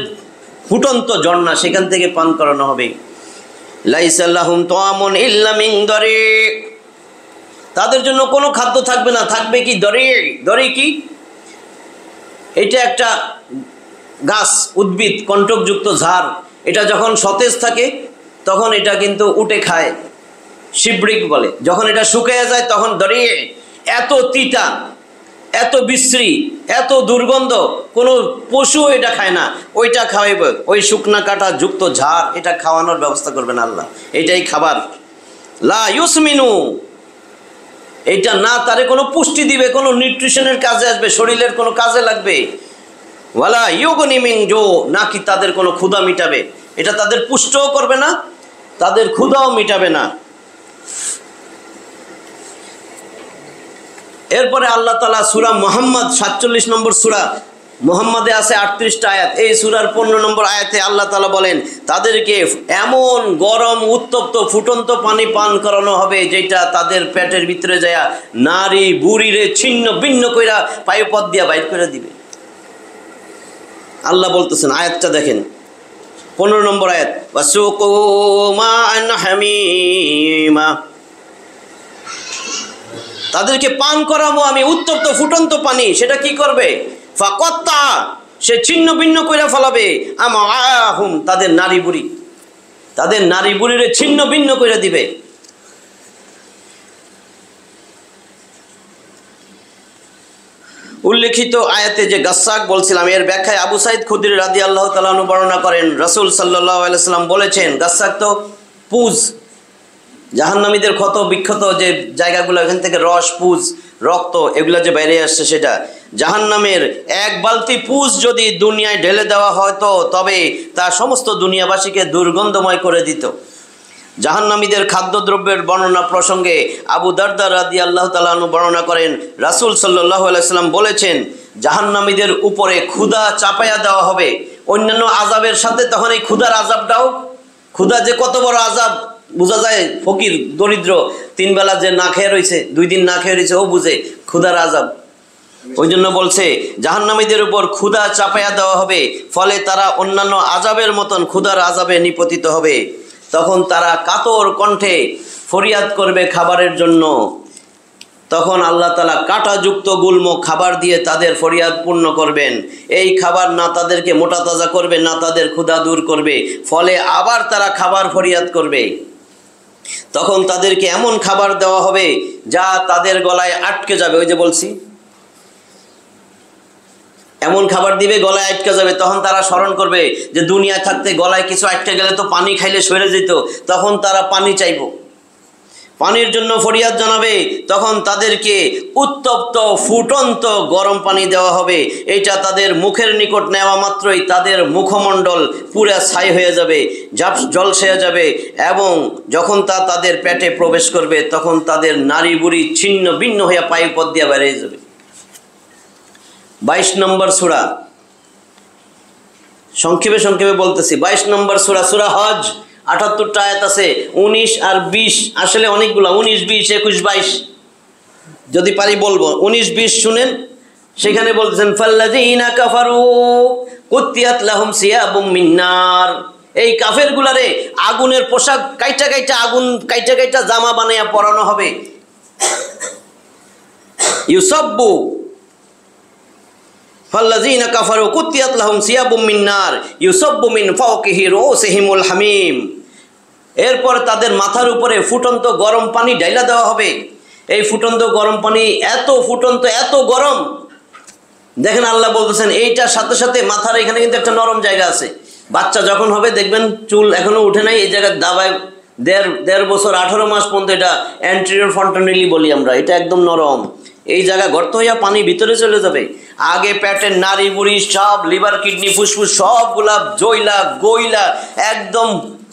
ফুটন্ত ঝর্ণা, সেখান থেকে পান করানো হবে। লাইসা লাহুম তুআমুন ইল্লা মিন দরি, তাদের জন্য কোনো খাদ্য থাকবে না, থাকবে কি? দরি। দরি কি? এটা একটা গাছ, উদ্ভিদ, কণ্টকযুক্ত ঝাড়। এটা যখন সতেজ থাকে তখন এটা কিন্তু উঠে খায়, শিবরিক বলে। যখন এটা শুকিয়ে যায় তখন দরিয়ে, এত তিতা, এত বিশ্রী, এত দুর্গন্ধ, কোনো পশু এটা খায় না। ওইটা খাওয়াইবে, ওই শুকনা কাটা যুক্ত ঝাড়, এটা খাওয়ানোর ব্যবস্থা করবেন আল্লাহ। এটাই খাবার। লা ইউসমিনু, এটা না তারে কোনো পুষ্টি দিবে, কোনো নিউট্রিশনের কাজে আসবে, শরীরের কোনো কাজে লাগবে। ওয়ালা ইউগনি মিন জো, নাকি তাদের কোনো ক্ষুধা মিটাবে। এটা তাদের পুষ্টও করবে না, তাদের ক্ষুধাও মিটাবে না। এরপরে আল্লাহ তাআলা সূরা মুহাম্মদ 47 নম্বর সূরা, মুহাম্মাদে আছে 38টা আয়াত। এই সূরার 15 নম্বর আয়াতে আল্লাহ তাআলা বলেন তাদেরকে এমন গরম উত্তপ্ত ফুটন্ত পানি পান করানো হবে যেটা তাদের পেটের ভিতরে যায় নারী বুড়িরে ছিন্ন ভিন্ন কইরা পায়ুপথ দিয়া বাইর করে দিবে। আল্লাহ বলতেছেন, আয়াতটা দেখেন 15 নম্বর আয়াত, ওয়াসুকু মাআন হামিমা, তাদেরকে পান করাবো আমি উত্তপ্ত ফুটন্ত পানি। সেটা কি করবে? ফাকাত্তা, সে ছিন্ন ভিন্ন কইরা ফেলাবে আমাহুম, তাদের নারী বুড়িরে ছিন্ন ভিন্ন কইরা দিবে। উল্লেখিত আয়াতে যে গাসসাক বলছিলাম, এর ব্যাখ্যায় আবু সাঈদ খুদরি রাদিয়াল্লাহু তাআলা আনহু বর্ণনা করেন, রাসূল সাল্লাল্লাহু আলাইহি ওয়াসাল্লাম বলেছেন, গাসসাক তো পুজ, জাহান্নামীদের ক্ষত বিক্ষত যে জায়গাগুলো, এখান থেকে রস, পুজ, রক্ত এগুলো যে বাইরে আসছে, সেটা জাহান্নামের এক বালতি পুজ যদি দুনিয়ায় ঢেলে দেওয়া হয়তো তবে তা সমস্ত দুনিয়াবাসীকে দুর্গন্ধময় করে দিত। জাহান্নামীদের খাদ্যদ্রব্যের বর্ণনা প্রসঙ্গে আবু দারদা রাদিয়াল্লাহু তাআলা আনহু বর্ণনা করেন, রাসূল সাল্লাল্লাহু আলাইহি ওয়াসাল্লাম বলেছেন, জাহান্নামীদের উপরে ক্ষুধা চাপায়া দেওয়া হবে অন্যান্য আযাবের সাথে। তখন এই ক্ষুধার আযাবটাও, ক্ষুধা যে কত বড় আযাব বোঝা যায়। ফকির দরিদ্র 3 বেলা যে না খেয়ে রয়েছে, 2 দিন না খেয়ে রয়েছে, ও বুঝে ক্ষুধার আযাব। ওই জন্য বলছে জাহান্নামীদের উপর ক্ষুধা চাপায়া দেওয়া হবে, ফলে তারা অন্যান্য আযাবের মতন ক্ষুধার আযাবে নিপতিত হবে। তখন তারা কাতর কণ্ঠে ফরিয়াদ করবে খাবারের জন্য। তখন আল্লাহ তাআলা কাঁটাযুক্ত গুল্ম খাবার দিয়ে তাদের ফরিয়াদ পূর্ণ করবেন। এই খাবার না তাদেরকে মোটা তাজা করবে, না তাদের ক্ষুধা দূর করবে, ফলে আবার তারা খাবার ফরিয়াদ করবে। তখন তাদেরকে এমন খাবার দেওয়া হবে যা তাদের গলায় আটকে যাবে। ওই যে বলছি, এমন খাবার দিবে গলায় আটকে যাবে। তখন তারা স্মরণ করবে যে দুনিয়ায় থাকতে গলায় কিছু আটকে গেলে তো পানি খাইলে সরে যেত। তখন তারা পানি চাইব, পানির জন্য ফরিয়াদ জানাবে। তখন তাদেরকে উত্তপ্ত ফুটন্ত গরম পানি দেওয়া হবে। এটা তাদের মুখের নিকট নেওয়া মাত্রই তাদের মুখমণ্ডল পুরা ছাই হয়ে যাবে, জলসে যাবে, এবং যখন তা তাদের পেটে প্রবেশ করবে তখন তাদের নারী বুড়ি ছিন্ন ভিন্ন হয়ে পায়ুপথ দিয়ে বেরিয়ে যাবে। 22 নম্বর সূরা, সংক্ষেপে বলতেছি। 22 নম্বর সূরা, সূরা হজ, 78টা আয়াত আছে। 19 আর 20, আসলে অনেকগুলা, 19, 20, 21, 22 যদি পারি বলবো। 19, 20 শুনেন। সেখানে বলতেছেন, ফাল্লাযীনা কাফারু কুত্তিয়াত লাহুম সিয়াবুম মিন নার, এই কাফেরগুলারে আগুনের পোশাক কাইটা আগুন কাইটা জামা বানাইয়া পরানো হবে। ইউসাব্বু ফাল্লাযীনা কাফারু কুত্তিয়াত লাহুম সিয়াবুম মিন নার ইউসাব্বু মিন ফাওকিহি রুউসিহিমুল হামিম, এরপর তাদের মাথার উপরে ফুটন্ত গরম পানি ঢাইলা দেওয়া হবে। এই ফুটন্ত গরম পানি এত ফুটন্ত, এত গরম, দেখেন আল্লাহ বলতেছেন এইটার সাথে সাথে মাথার এখানে কিন্তু একটা নরম জায়গা আছে। বাচ্চা যখন হবে দেখবেন চুল এখনো উঠে নাই, এই জায়গায় দাবায় দেড় বছর 18 মাস পর্যন্ত, এটা অ্যান্টেরিয়র ফন্টানেলি বলি আমরা, এটা একদম নরম। এই জায়গা গর্ত হইয়া পানি ভিতরে চলে যাবে। আগে পেটের নারী বুড়ি সব, লিভার কিডনি ফুসফুস সবগুলা জইলা গইলা একদম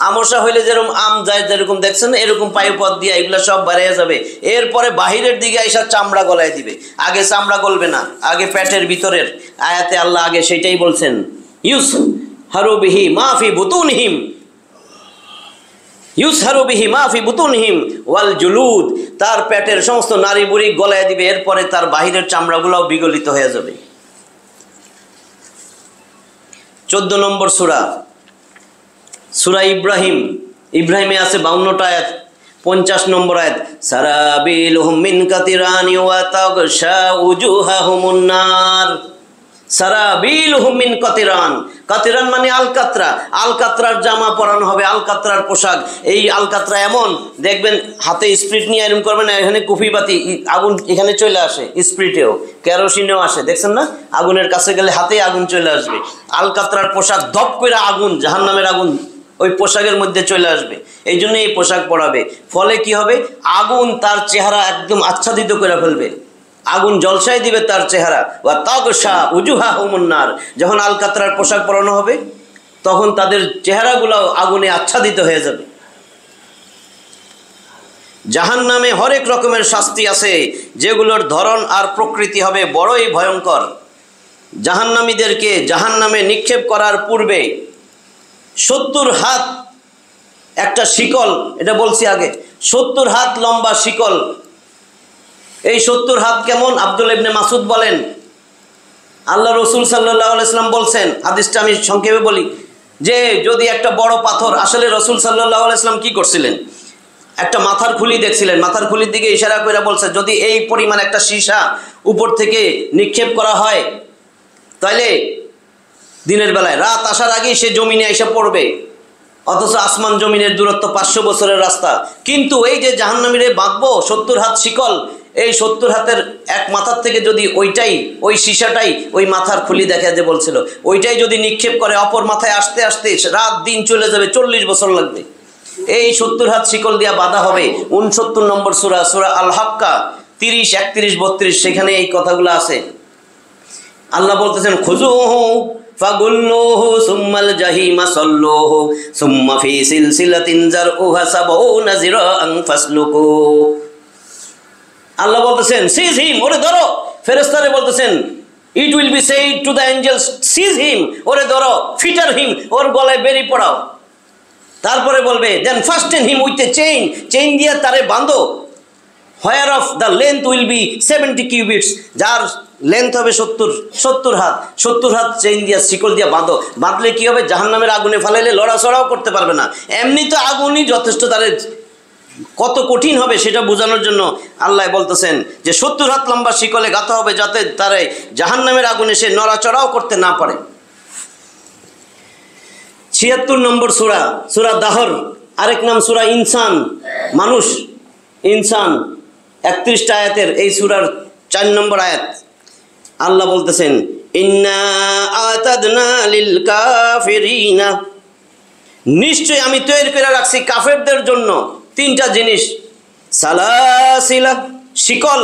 আমসা হইলে যেরকম আম যায় যেরকম দেখছেন, এরকম পায়ুপথ দিয়ে এগুলা সব বেরিয়ে যাবে। এরপরে বাহিরের দিকে এসে চামড়া গলায় দিবে। আগে চামড়া গলবে না, আগে পেটের ভিতরের। আয়াতে আল্লাহ আগে সেটাই বলছেন, ইউসহারু বিহি মা ফি বুতুনহিম, ইউসহারু বিহি মা ফি বুতুনহিম ওয়াল জুলুদ, তার পেটের সমস্ত নারী বুড়ি গলায় দিবে। এরপরে তার বাহিরের চামড়াগুলোও বিগলিত হয়ে যাবে। 14 নম্বর সূরা, সূরা ইব্রাহিমে আছে 52টা আয়াত। 50 নম্বর আয়াত, সারাবিলুহুম মিন কাতিরানি ওয়া তাগশা উজুহাহুমুন নার, সারাবিলুহুম মিন কাতিরান, কাতিরান মানে আলকাতরা, আলকাতরার জামা পরানো হবে, আলকাতরার পোশাক। এই আলকাতরা এমন দেখবেন, হাতে স্প্রিট নিয়ে এরকম করবেন, এখানে কুফিবাতি আগুন এখানে চলে আসে, স্প্রিটেও কেরোসিনেও আসে, দেখছেন না? আগুনের কাছে গেলে হাতেই আগুন চলে আসবে। আলকাতরার পোশাক, ধপ করে আগুন, জাহান্নামের আগুন ওই পোশাকের মধ্যে চলে আসবে। এই জন্য এই পোশাক পরাবে। ফলে কি হবে? আগুন তার চেহারা একদম আচ্ছাদিত করে ফেলবে, আগুন জলসায় দিবে তার চেহারা। ওয়া তাগশা উজুহাহুমুন নার, যখন আলকাতরার পোশাক পরানো হবে তখন তাদের চেহারাগুলো আগুনে আচ্ছাদিত হয়ে যাবে। জাহান্নামে হরেক রকমের শাস্তি আছে, যেগুলোর ধরন আর প্রকৃতি হবে বড়ই ভয়ঙ্কর। জাহান্নামীদেরকে জাহান্নামে নিক্ষেপ করার পূর্বে 70 হাত একটা শিকল, এটা বলছি আগে, 70 হাত লম্বা শিকল। এই 70 হাত কেমন? আব্দুল্লাহ ইবনে মাসউদ বলেন, আল্লাহ রসুল সাল্লাল্লাহু আলাইহি ওয়াসাল্লাম বলছেন, হাদিসটা আমি সংক্ষেপে বলি, যে যদি একটা বড় পাথর, আসলে রসুল সাল্লাল্লাহু আলাইহি ওয়াসাল্লাম কি করছিলেন, একটা মাথার খুলি দেখছিলেন, মাথার খুলির দিকে ইশারা করে বলছে, যদি এই পরিমাণ একটা সীসা উপর থেকে নিক্ষেপ করা হয় তাহলে দিনের বেলায় রাত আসার আগেই সে জমিনে এসে পড়বে, অথচ আসমান জমিনের দূরত্ব 500 বছরের রাস্তা। কিন্তু এই যে জাহান্নামীরে বাঁধবো 70 হাত শিকল, এই 70 হাতের এক মাথার থেকে যদি ওই সীসাটাই ওই মাথার খুলি দেখা যে বলছিল, ওইটাই যদি নিক্ষেপ করে অপর মাথায় আসতে আসতে রাত দিন চলে যাবে, 40 বছর লাগবে। এই 70 হাত শিকল দিয়া বাঁধা হবে। 69 নম্বর সূরা, সূরা আল হাক্কা 30, 31, 32, সেখানে এই কথাগুলো আছে। আল্লাহ বলতেছেন, খুযুহু ফাগুল্লুহু সুম্মাল জাহিমা সাল্লুহু সুম্মা ফি সিলসিলাতিন যারউহা 70 যিরাআন ফাসলুকু। আল্লাহ বলতেছেন, সিজ হিম, ওরে ধরো। ফেরেশতারে বলতেছেন, it will be said to the angels, seize him, ওরে ধরো, ফিটার হিম, ওর গলায় বেরি পড়াও। তারপরে বলবে, then fasten him with a chain, chain দিয়ে তারে বাঁধো। Where of the length will be 70 cubits, যার লেন্থ হবে 70 হাত। 70 হাত চেইন দিয়া শিকল দিয়া বাঁধো। বাঁধলে কি হবে? জাহান্নামের আগুনে ফেলাইলে লড়াচড়াও করতে পারবে না। এমনি তো আগুনই যথেষ্ট, তাদের কত কঠিন হবে সেটা বোঝানোর জন্য আল্লাহ বলতেছেন যে 70 হাত লম্বা শিকলে গাঁথা হবে, যাতে তারে জাহান্নামের আগুনে সে নড়াচড়াও করতে না পারে। 76 নম্বর সূরা, সূরা দাহর, আরেক নাম সূরা ইনসান, মানুষ, ইনসান, 31টা আয়াতের এই সূরার 4 নম্বর আয়াত। আল্লাহ বলতেছেন, ইন্না আতাদনা লিল কাফিরিনা, নিশ্চয় আমি তৈরি করে রাখছি কাফেরদের জন্য 3টা জিনিস, সালাসিলা, শিকল,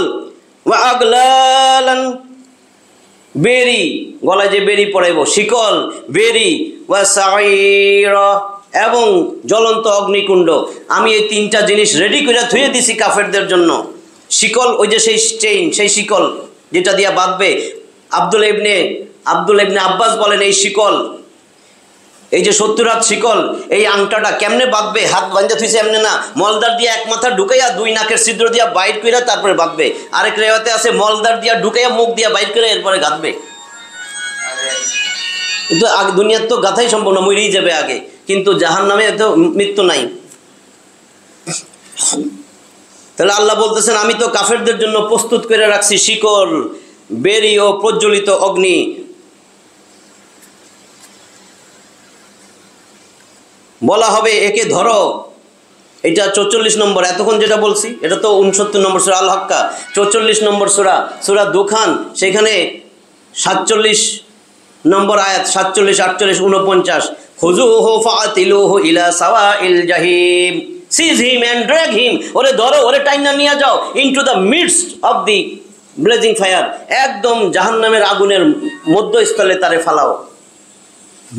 ওয়া আগলালান, বেরি, গলায় যে বেরি পড়াইব, শিকল, বেরি, ওয়া সাইরা, এবং জ্বলন্ত অগ্নিকুণ্ড। আমি এই 3টা জিনিস রেডি করে থুয়ে দিছি কাফেরদের জন্য। শিকল, ওই যে সেই চেইন, সেই শিকল যেটা দিয়া বাঁধবে। আব্দুল্লাহ ইবনে আব্বাস বলেন, এই শিকল, এই যে 70 হাত শিকল, এই আংটাটা কেমনে বাঁধবে? হাত বাঁধা থুইছে এমনি না, মলদার দিয়া এক মাথা ঢুকাইয়া 2 নাকের ছিদ্র দিয়া বাইর কইরা তারপরে বাঁধবে। আরেক রেওয়াতে আছে মলদার দিয়া ঢুকাইয়া মুখ দিয়া বাইর করে এরপরে গাঁথবে। কিন্তু দুনিয়ার তো গাঁথাই সম্ভব না, মরেই যাবে আগে। কিন্তু জাহান্নামে এত মৃত্যু নাই। তাহলে আল্লাহ বলতেছেন, আমি তো কাফেরদের জন্য প্রস্তুত করে রাখছি শিকল, বেরি ও প্রজ্বলিত অগ্নি। বলা হবে, একে ধরো। এটা 44 নম্বর, এতক্ষণ যেটা বলছি এটা তো 69 নম্বর সূরা আল হাক্কা। 44 নম্বর সূরা, সূরা দুখান, সেখানে 47 নম্বর আয়াত, 47, 48, 49, খুযুহু ফাআতিলুহু ইলা সাওয়াইল জাহিম, সিজ হিম এন্ড ড্র্যাগ হিম, ওরে ধরো, ওরে টাইনা নিয়ে যাও, into the midst of the blazing fire, একদম জাহান্নামের আগুনের মধ্যস্থলে তারে ফালাও,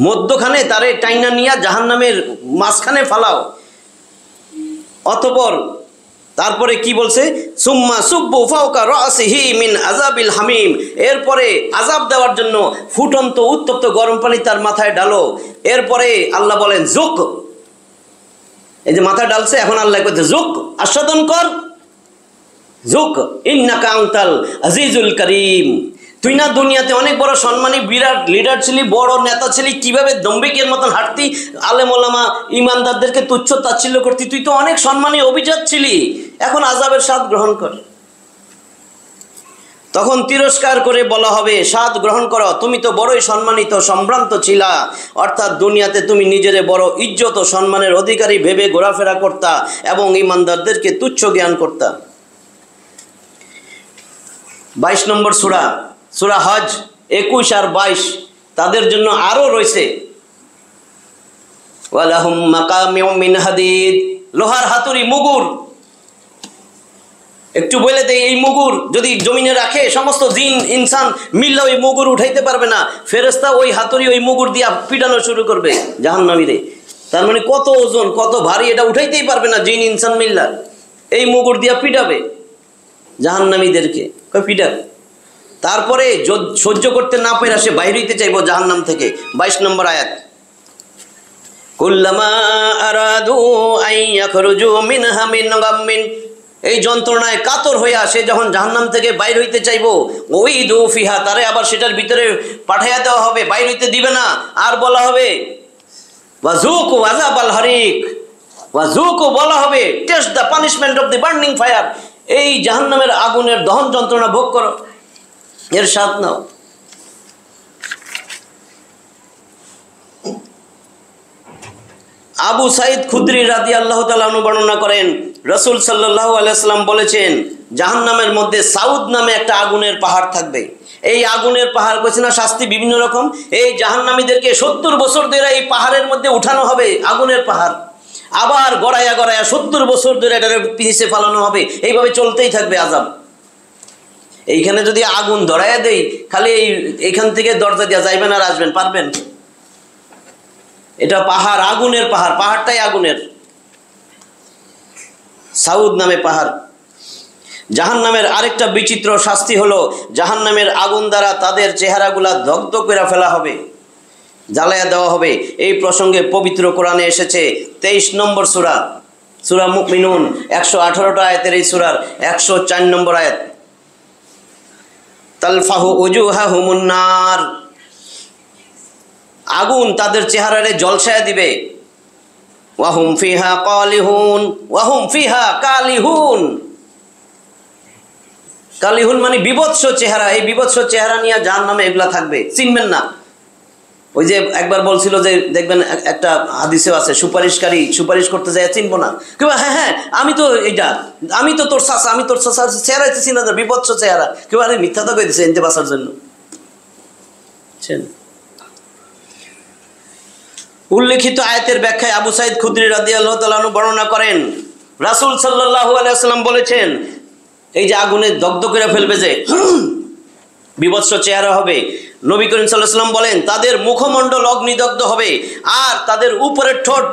মধ্যখানে তারে টাইনা নিয়া জাহান্নামের মাঝখানে ফালাও। অতঃপর তারপরে কি বলছে, সুম্মা সুব্বু ফাওকা রাসিহি মিন আযাবিল হামিম, এরপরে আযাব দেওয়ার জন্য ফুটন্ত উত্তপ্ত গরম পানি তার মাথায় ডালো। এরপরে আল্লাহ বলেন, জুক, এই যে মাথায় ডালছে, এখন আল্লাহ কইতে, জুক, আস্বাদন কর, জুক ইন্নাকা আনতাল আজিজুল কারীম। তুই না দুনিয়াতে অনেক বড় সম্মানী বিরাট লিডার ছিলি, বড় নেতা ছিলি, কিভাবে দম্বিকের মতন হাঁটতি, আলেম ওলামা ইমানদারদেরকে তুচ্ছ তাচ্ছিল্য করতি, তুই তো অনেক সম্মানী অভিজাত ছিলি, এখন আযাবের স্বাদ গ্রহণ কর। তখন তিরস্কার করে বলা হবে, স্বাদ গ্রহণ করো, তুমি তো বড়ই সম্মানিত সম্ভ্রান্ত ছিলা, অর্থাৎ দুনিয়াতে তুমি নিজেরে বড় ইজ্জত ও সম্মানের অধিকারী ভেবে ঘোরাফেরা করতা এবং ইমানদারদেরকে তুচ্ছ জ্ঞান করতা। 22 নম্বর সূরা, সূরা হজ 21 আর 22, তাদের জন্য আরো রয়েছে, ওয়ালাহুম মাকামিউ মিন হাদিদ, লোহার হাতুড়ি, মুগুর। একটু বলে দেই, এই মুগুর যদি জমিনে রাখে সমস্ত জিন ইনসান মিললে ওই মুগুর উঠাইতে পারবে না। ফেরেশতা ওই হাতুড়ি ওই মুগুর দিয়া পিটানো শুরু করবে জাহান্নামীরে। তার মানে কত ওজন, কত ভারী, এটা উঠাইতেই পারবে না জিন ইনসান মিল্লা। এই মুগুর দিয়া পিটাবে জাহান্নামীদেরকে, পিটাবে। তারপরে সহ্য করতে না পেরে সে বাইরে হইতে চাইবো জাহান্নাম থেকে। 22 নম্বর আয়াত, কুল্লামা আরাদু আন ইয়াখরুজু মিনহা মিন গাম্মিন, এই যন্ত্রণায় কাতর হইয়া সে যখন জাহান্নাম থেকে বাইর হইতে চাইবো, উইদু ফিহা, তারে আবার সেটার ভিতরে পাঠাইয়া দেওয়া হবে, বাইর হইতে দিবে না। আর বলা হবে ওয়াজুকু আযাবাল হারিক, ওয়াজুকু বলা হবে test the punishment of the burning fire, এই জাহান্নামের আগুনের দহন যন্ত্রণা ভোগ করো, এর স্বাদ নাও। আবু সাইদ খুদরি রাদিয়াল্লাহু তাআলা আনহু বর্ণনা করেন, রাসূল সাল্লাল্লাহু আলাইহি সাল্লাম বলেছেন, জাহান্নামের মধ্যে সাউদ নামে একটা আগুনের পাহাড় থাকবে। এই আগুনের পাহাড় কইছে না শাস্তি বিভিন্ন রকম, এই জাহান্নামীদেরকে 70 বছর ধরে এই পাহাড়ের মধ্যে উঠানো হবে, আগুনের পাহাড়, আবার গড়াইয়া গড়াইয়া 70 বছর ধরে এটারে পিছে ফালানো হবে, এইভাবে চলতেই থাকবে আযাব। এইখানে যদি আগুন ধরাইয়া দেই, খালি এইখান থেকে দরজা দিয়া যাইবেন আর আসবেন, পারবেন? এটা পাহাড়, আগুনের পাহাড়, পাহাড়টাই আগুনের, সাউদ নামে পাহাড়। জাহান্নামের আরেকটা বিচিত্র শাস্তি হলো, জাহান্নামের আগুন দ্বারা তাদের চেহারাগুলা দগ্ধ করে ফেলা হবে, জ্বালাইয়া দেওয়া হবে। এই প্রসঙ্গে পবিত্র কোরআনে এসেছে 23 নম্বর সূরা, সূরা মুমিনুন 118টা আয়াতের এই সূরার 104 নম্বর আয়াত, তালফাহু উজুহাহুমুন নার, আগুন তাদের চেহারারে জলসায়া দিবে। ওয়াহুম ফিহা কালিহুন, ওয়াহুম ফিহা কালিহুন, কালিহুন মানে বিভৎস চেহারা। এই বিভৎস চেহারা নিয়ে জাহান্নামে এগুলা থাকবে, চিনবেন না। ওই যে একবার বলছিল যে দেখবেন একটা হাদিসেও আছে, সুপারিশকারী সুপারিশ করতে যায় চিনবো না, কেউ হ্যাঁ হ্যাঁ আমি তো এইটা, আমি তো তোর চাচা, আমি তোর চাচা, চেহারা চিনা না, বিভৎস চেহারা। কেউ আরে মিথ্যা তো কই দিছে এনতে বাঁচার জন্য। উল্লেখিত আয়াতের ব্যাখ্যায় আবু সাইদ খুদরি রাদিয়াল্লাহু তাআলা আনহু বর্ণনা করেন, রাসূল সাল্লাল্লাহু আলাইহি ওয়াসাল্লাম বলেছেন, এই যে আগুনে দগ্ধ করে ফেলবে, যে বিভৎস চেহারা হবে, নবী করিম সাল্লাল্লাহু আলাইহি ওয়াসাল্লাম বলেন তাদের মুখমণ্ডল অগ্নিদগ্ধ হবে, আর তাদের উপরের ঠোঁট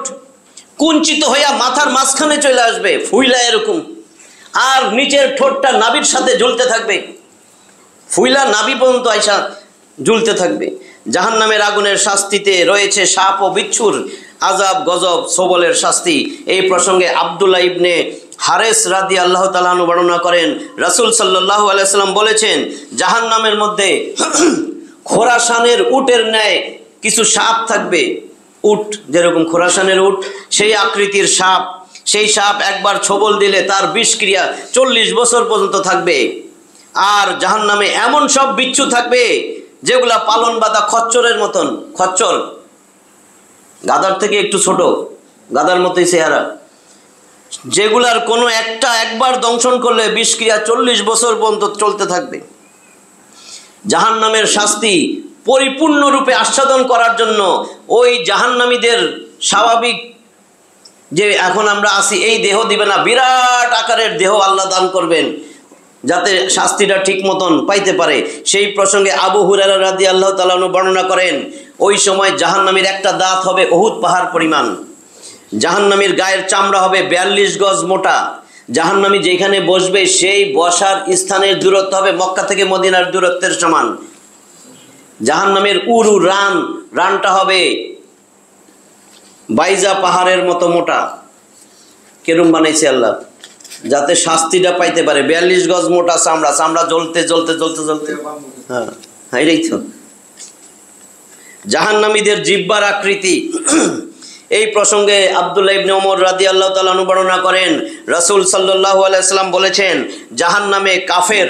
কুঞ্চিত হইয়া মাথার মাঝখানে চলে আসবে, ফুইলা এরকম, আর নিচের ঠোঁটটা নাভির সাথে ঝুলতে থাকবে, ফুইলা নাভি পর্যন্ত আইসা ঝুলতে থাকবে। জাহান্নামের আগুনের শাস্তিতে রয়েছে সাপ ও বিচ্ছুর আযাব, গজব, সবলের শাস্তি। এই প্রসঙ্গে আব্দুল্লাহ ইবনে হারেস রাদিয়াল্লাহু তাআলা আনহু বর্ণনা করেন, রাসূল সাল্লাল্লাহু আলাইহি ওয়াসাল্লাম বলেছেন, জাহান্নামের মধ্যে খোরাসানের উটের ন্যায় কিছু সাপ থাকবে, উট যেরকম খোরাসানের উট সেই আকৃতির সাপ, সেই সাপ একবার ছোবল দিলে তার বিষক্রিয়া 40 বছর পর্যন্ত থাকবে। আর জাহান্নামে এমন সব বিচ্ছু থাকবে যেগুলা পালন বাঁধা খচ্চরের মতন, খচ্চর গাধার থেকে একটু ছোট, গাধার মতোই চেহারা, যেগুলার কোনো একটা একবার দংশন করলে বিষক্রিয়া 40 বছর পর্যন্ত চলতে থাকবে। জাহান্নামের শাস্তি পরিপূর্ণরূপে আস্বাদন করার জন্য ওই জাহান্নামীদের স্বাভাবিক যে এখন আমরা আছি এই দেহ দিবে না, বিরাট আকারের দেহ আল্লাহ দান করবেন যাতে শাস্তিটা ঠিক মতন পাইতে পারে। সেই প্রসঙ্গে আবু হুরায়রা রাদিয়াল্লাহু তাআলা আনহু বর্ণনা করেন, ওই সময় জাহান্নামীর একটা দাঁত হবে উহুদ পাহাড় পরিমাণ, জাহান্নামীর গায়ের চামড়া হবে 42 গজ মোটা, জাহান্নামী যেখানে বসবে সেই বসার স্থানের দূরত্ব হবে মক্কা থেকে মদিনার দূরত্বের সমান। জাহান্নামের উরু রানটা হবে বাইজা পাহাড়ের মতো মোটা। কেরম বানাইছে আল্লাহ যাতে শাস্তিটা পাইতে পারে। 42 গজ মোটা চামড়া, চামড়া জ্বলতে জ্বলতে জ্বলতে জ্বলতে, হ্যাঁ এটাই তো জাহান্নামীদের জিহ্বার আকৃতি। এই প্রসঙ্গে আব্দুল্লাহ ইবনে ওমর রাদিয়াল্লাহু তাআলা আনহু বর্ণনা করেন, রাসূল সাল্লাল্লাহু আলাইহি সাল্লাম বলেছেন, জাহান্নামে কাফের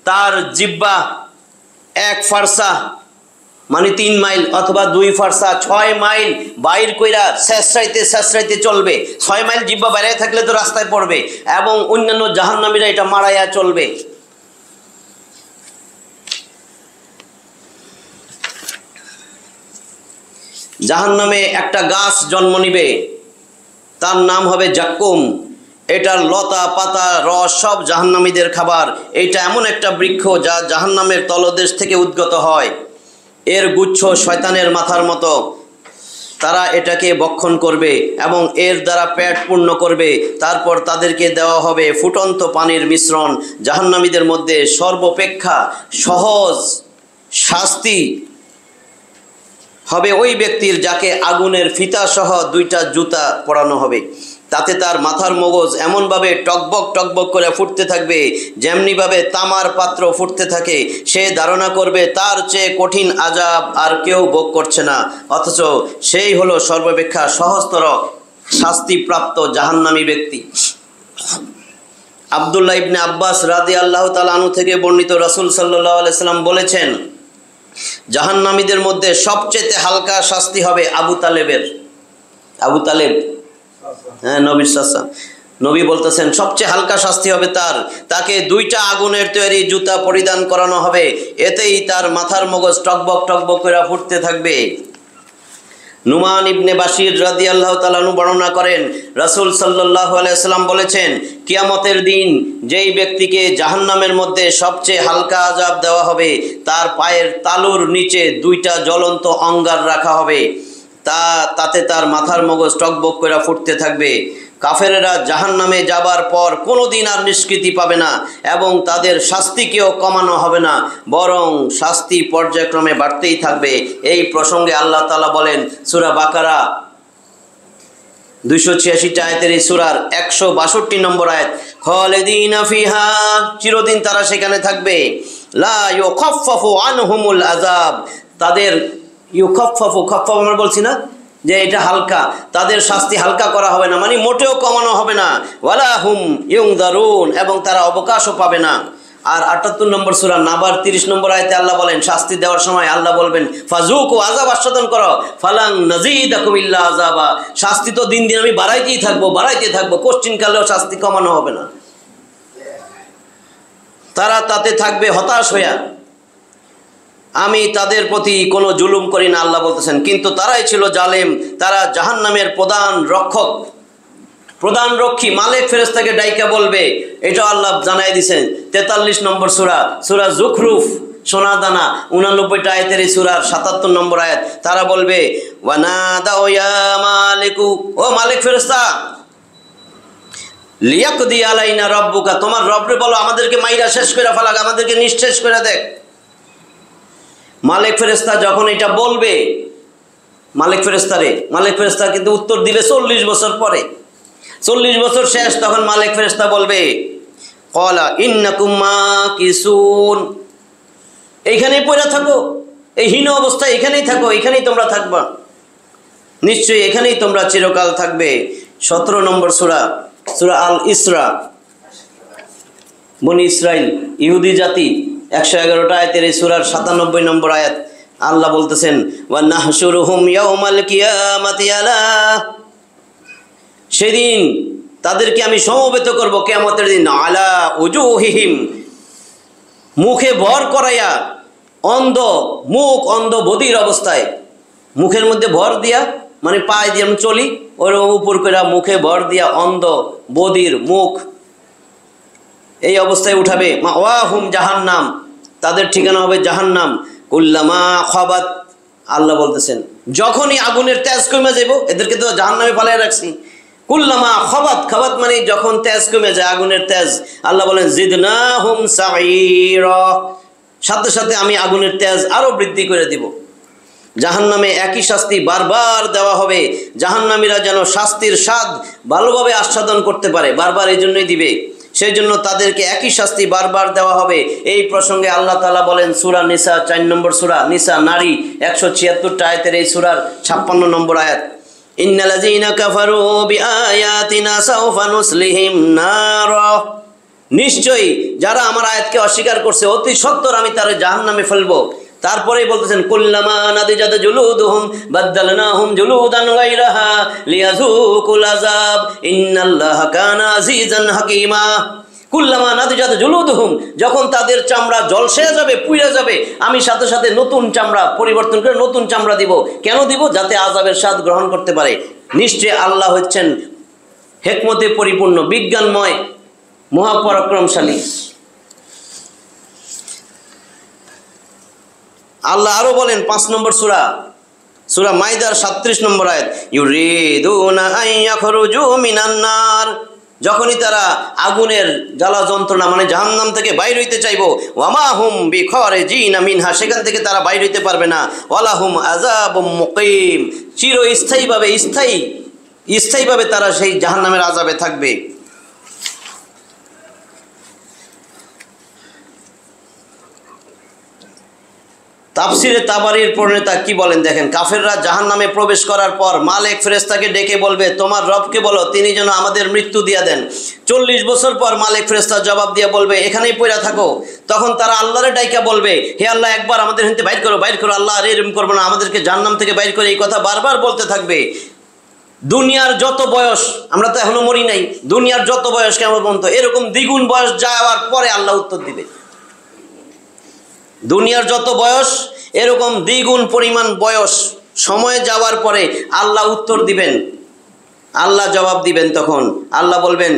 তার জিহ্বা 1 ফারসা মানে 3 মাইল অথবা 2 ফারসা 6 মাইল বাইর কইরা শেষরাইতে চলবে। 6 মাইল জিহ্বা বাইরে থাকলে তো রাস্তায় পড়বে, এবং অন্যান্য জাহান্নামীরা এটা মারাইয়া চলবে। জাহান্নামে একটা গাছ জন্ম নিবে, তার নাম হবে জাক্কুম। এটার লতা পাতা রস সব জাহান্নামীদের খাবার। এটা এমন একটা বৃক্ষ যা জাহান্নামের তলদেশ থেকে উদ্গত হয়। এর গুচ্ছ শয়তানের মাথার মতো, তারা এটাকে ভক্ষণ করবে এবং এর দ্বারা পেট পূর্ণ করবে। তারপর তাদেরকে দেওয়া হবে ফুটন্ত পানির মিশ্রণ। জাহান্নামীদের মধ্যে সর্বাপেক্ষা সহজ শাস্তি হবে ওই ব্যক্তির যাকে আগুনের ফিতা সহ 2টা জুতা পরানো হবে। তাতে তার মাথার মগজ এমনভাবে টকবক টকবক করে ফুটতে থাকবে যেমনিভাবে তামার পাত্র ফুটতে থাকে। সে ধারণা করবে তার চেয়ে কঠিন আযাব আর কেউ ভোগ করছে না, অথচ সেই হলো সর্বাপেক্ষা সহজতর শাস্তিপ্রাপ্ত জাহান্নামী ব্যক্তি। আব্দুল্লাহ ইবনে আব্বাস রাদিয়াল্লাহু তাআলা আনহু থেকে বর্ণিত, রাসূল সাল্লাল্লাহু আলাইহি সাল্লাম বলেছেন, জাহান্নামীদের মধ্যে সবচেয়ে হালকা শাস্তি হবে আবু তালেবের। আবু তালেব, হ্যাঁ, নবীর চাচা। নবী বলতেছেন সবচেয়ে হালকা শাস্তি হবে তাকে 2টা আগুনের তৈরি জুতা পরিধান করানো হবে, এতেই তার মাথার মগজ টকবক টকবক করে ফুটতে থাকবে। নুমান ইবনে বাশির রাদিয়াল্লাহু তাআলা আনহু বর্ণনা করেন, রাসূল সাল্লাল্লাহু আলাইহি সাল্লাম বলেছেন, কিয়ামতের দিন যেই ব্যক্তিকে জাহান্নামের মধ্যে সবচেয়ে হালকা আযাব দেওয়া হবে তার পায়ের তালুর নিচে 2টা জ্বলন্ত অঙ্গার রাখা হবে, তাতে তার মাথার মগজ টকবক করে ফুটতে থাকবে। কাফেরেরা জাহান্নামে যাবার পর কোনোদিন আর নিষ্কৃতি পাবে না এবং তাদের শাস্তিকেও কমানো হবে না, বরং শাস্তি পর্যায়ক্রমে বাড়তেই থাকবে। এই প্রসঙ্গে আল্লাহ তাআলা বলেন, সূরা বাকারা 286 আয়াতের এই সূরার 162 নম্বর আয়াত, খালিদিনা ফিহা, চিরদিন তারা সেখানে থাকবে। লা ইউখাফফাফু আনহুমুল আযাব, তাদের খাফফাফু আমরা বলছি না যে এটা হালকা, তাদের শাস্তি হালকা করা হবে না, মানে মোটেও কমানো হবে না। ওয়ালা হুম ইউনজারুন, এবং তারা অবকাশও পাবে না। আর 78 নম্বর সূরা নাবার 30 নম্বর আয়াতে আল্লাহ বলেন, শাস্তি দেওয়ার সময় আল্লাহ বলবেন, ফাজুকু, আযাব আস্বাদন করো, ফালাং নাযীদাকুম ইল্লা আযাবা, শাস্তি তো দিন দিন আমি বাড়াইতেই থাকবো, কোশ্চিনকালেও শাস্তি কমানো হবে না। তারা তাতে থাকবে হতাশ হইয়া, আমি তাদের প্রতি কোনো জুলুম করি না, আল্লাহ বলতেছেন, কিন্তু তারাই ছিল জালেম। তারা জাহান্নামের প্রধান রক্ষী মালিক ফেরেশতাকে ডাইকা বলবে, এটা আল্লাহ জানাই দিয়েছেন 43 নম্বর সূরা যুখরুফ, সোনা দানা 89 আয়াতের এই সূরার 77 নম্বর আয়াত। তারা বলবে, ওয়ানাদাউ ইয়া মালিকু, ও মালিক ফেরেশতা, লিয়াকদি আলাইনা রাব্বুকা, তোমার রবরে বলো আমাদেরকে মাইরা শেষ করে ফেলাক, আমাদেরকে নিঃশেষ করে দেখ। মালিক ফেরেশতা যখন এটা বলবে, মালিক ফেরেশতা কিন্তু উত্তর দিবে 40 বছর পরে, 40 বছর শেষ, তখন মালিক ফেরেশতা বলবে, ক্বালা ইন্নাকুম মাকিসুন, এইখানেই পড়ে থাকো, এই হীন অবস্থায় এখানেই থাকো, এখানেই তোমরা থাকবা, নিশ্চয়ই এখানেই তোমরা চিরকাল থাকবে। 17 নম্বর সূরা আল ইসরা, বনি ইসরাইল, ইহুদি জাতি, 111 আয়াতের এই সূরার 97 নম্বর আয়াত। আল্লাহ বলতেছেন, ওয়া নাহশুরুহুম ইয়াউমাল কিয়ামাতি আলা, সেদিন তাদেরকে আমি সমবেত করব কিয়ামতের দিন, আলা উজুহিহিম, মুখে ভর করাইয়া, অন্ধ বধির অবস্থায়, মুখের মধ্যে ভর দিয়া, মানে পায়ে দিয়ে আমি চলি ওর উপর করে মুখে ভর দিয়া অন্ধ বধির মুখ, এই অবস্থায় উঠাবে। মাওয়াহুম জাহান্নাম, তাদের ঠিকানা হবে জাহান্নাম। কুল্লামা খাবাত, আল্লাহ বলতেছেন যখনই আগুনের তেজ কমে যাইব, এদেরকে তো জাহান্নামে ফালায় রাখছি, কুল্লামা খাবাত মানে যখন তেজ কমে যায়, আগুনের তেজ, আল্লাহ বলেন জিদনাহুম সাঈরা, সাথে সাথে আমি আগুনের তেজ আরো বৃদ্ধি করে দিব। জাহান্নামে একই শাস্তি বারবার দেওয়া হবে, জাহান্নামীরা যেন শাস্তির স্বাদ ভালোভাবে আস্বাদন করতে পারে, বারবার এই জন্যই দিবে, সেই জন্য তাদেরকে একই শাস্তি বারবার দেওয়া হবে। এই প্রসঙ্গে আল্লাহ তাআলা বলেন, সূরা নিসা 4 নম্বর সূরা, নিসা নারী, 176 আয়াতের এই সূরার 56 নম্বর আয়াত, ইন্নাল্লাযীনা কাফারু বিআয়াতিনা সাওফা নুসলিহিম নারা, নিশ্চয়ই যারা আমার আয়াতকে অস্বীকার করছে অতি সত্বর আমি তারে জাহান্নামে ফেলবো। তারপরেই বলতেছেন, কুল্লামা নাদিজাত জুলুদুহুম বাদদালনাহুম জুলুদান গায়রাহা লিয়াযুকুল আযাব ইন্নাল্লাহা কানা আজিজান হাকীমা। কুল্লামা নাদিজাত জুলুদুহুম, যখন তাদের চামড়া জলসে যাবে, পুড়ে যাবে, আমি সাথে সাথে নতুন চামড়া পরিবর্তন করে নতুন চামড়া দিব। কেন দিব? যাতে আযাবের স্বাদ গ্রহণ করতে পারে। নিশ্চয় আল্লাহ হচ্ছেন হিকমতে পরিপূর্ণ, বিজ্ঞানময়, মহাপরাক্রমশালী। আল্লাহ আরো বলেন 5 নম্বর সূরা মাইদার 37 নম্বর আয়াত, ইউরিদুনা আন ইয়াখরুজু মিনান নার, যখনই তারা আগুনের জ্বালা যন্ত্রণা মানে জাহান্নাম থেকে বাইর হইতে চাইবো, ওয়ামা হুম বিখারিজিনা মিনহা, সেখান থেকে তারা বাইর হইতে পারবে না, ওয়ালাহুম আযাবুম মুকিম, স্থায়ীভাবে তারা সেই জাহান্নামের আযাবে থাকবে। তাফসিরে তাবারির প্রণেতা কি বলেন দেখেন, কাফেররা জাহান্নামে প্রবেশ করার পর মালেক ফেরেশতাকে ডেকে বলবে, তোমার রবকে বলো তিনি যেন আমাদের মৃত্যু দিয়ে দেন। 40 বছর পর মালেক ফেরেশতা জবাব দিয়ে বলবে, এখানেই পড়ে থাকো। তখন তারা আল্লাহরে ডাইকা বলবে, হে আল্লাহ, একবার আমাদের হেনতে বাইর করো, আল্লাহ আর এরকম করবো না, আমাদেরকে জাহান্নাম থেকে বাইর করে, এই কথা বারবার বলতে থাকবে। দুনিয়ার যত বয়স, আমরা তো এখনো মরি নাই, দুনিয়ার যত বয়স কেমন পর্যন্ত এরকম দ্বিগুণ বয়স যাওয়ার পরে আল্লাহ উত্তর দিবে। দুনিয়ার যত বয়স এরকম দ্বিগুণ পরিমাণ বয়স সময় যাওয়ার পরে আল্লাহ উত্তর দিবেন, আল্লাহ জবাব দিবেন। তখন আল্লাহ বলবেন,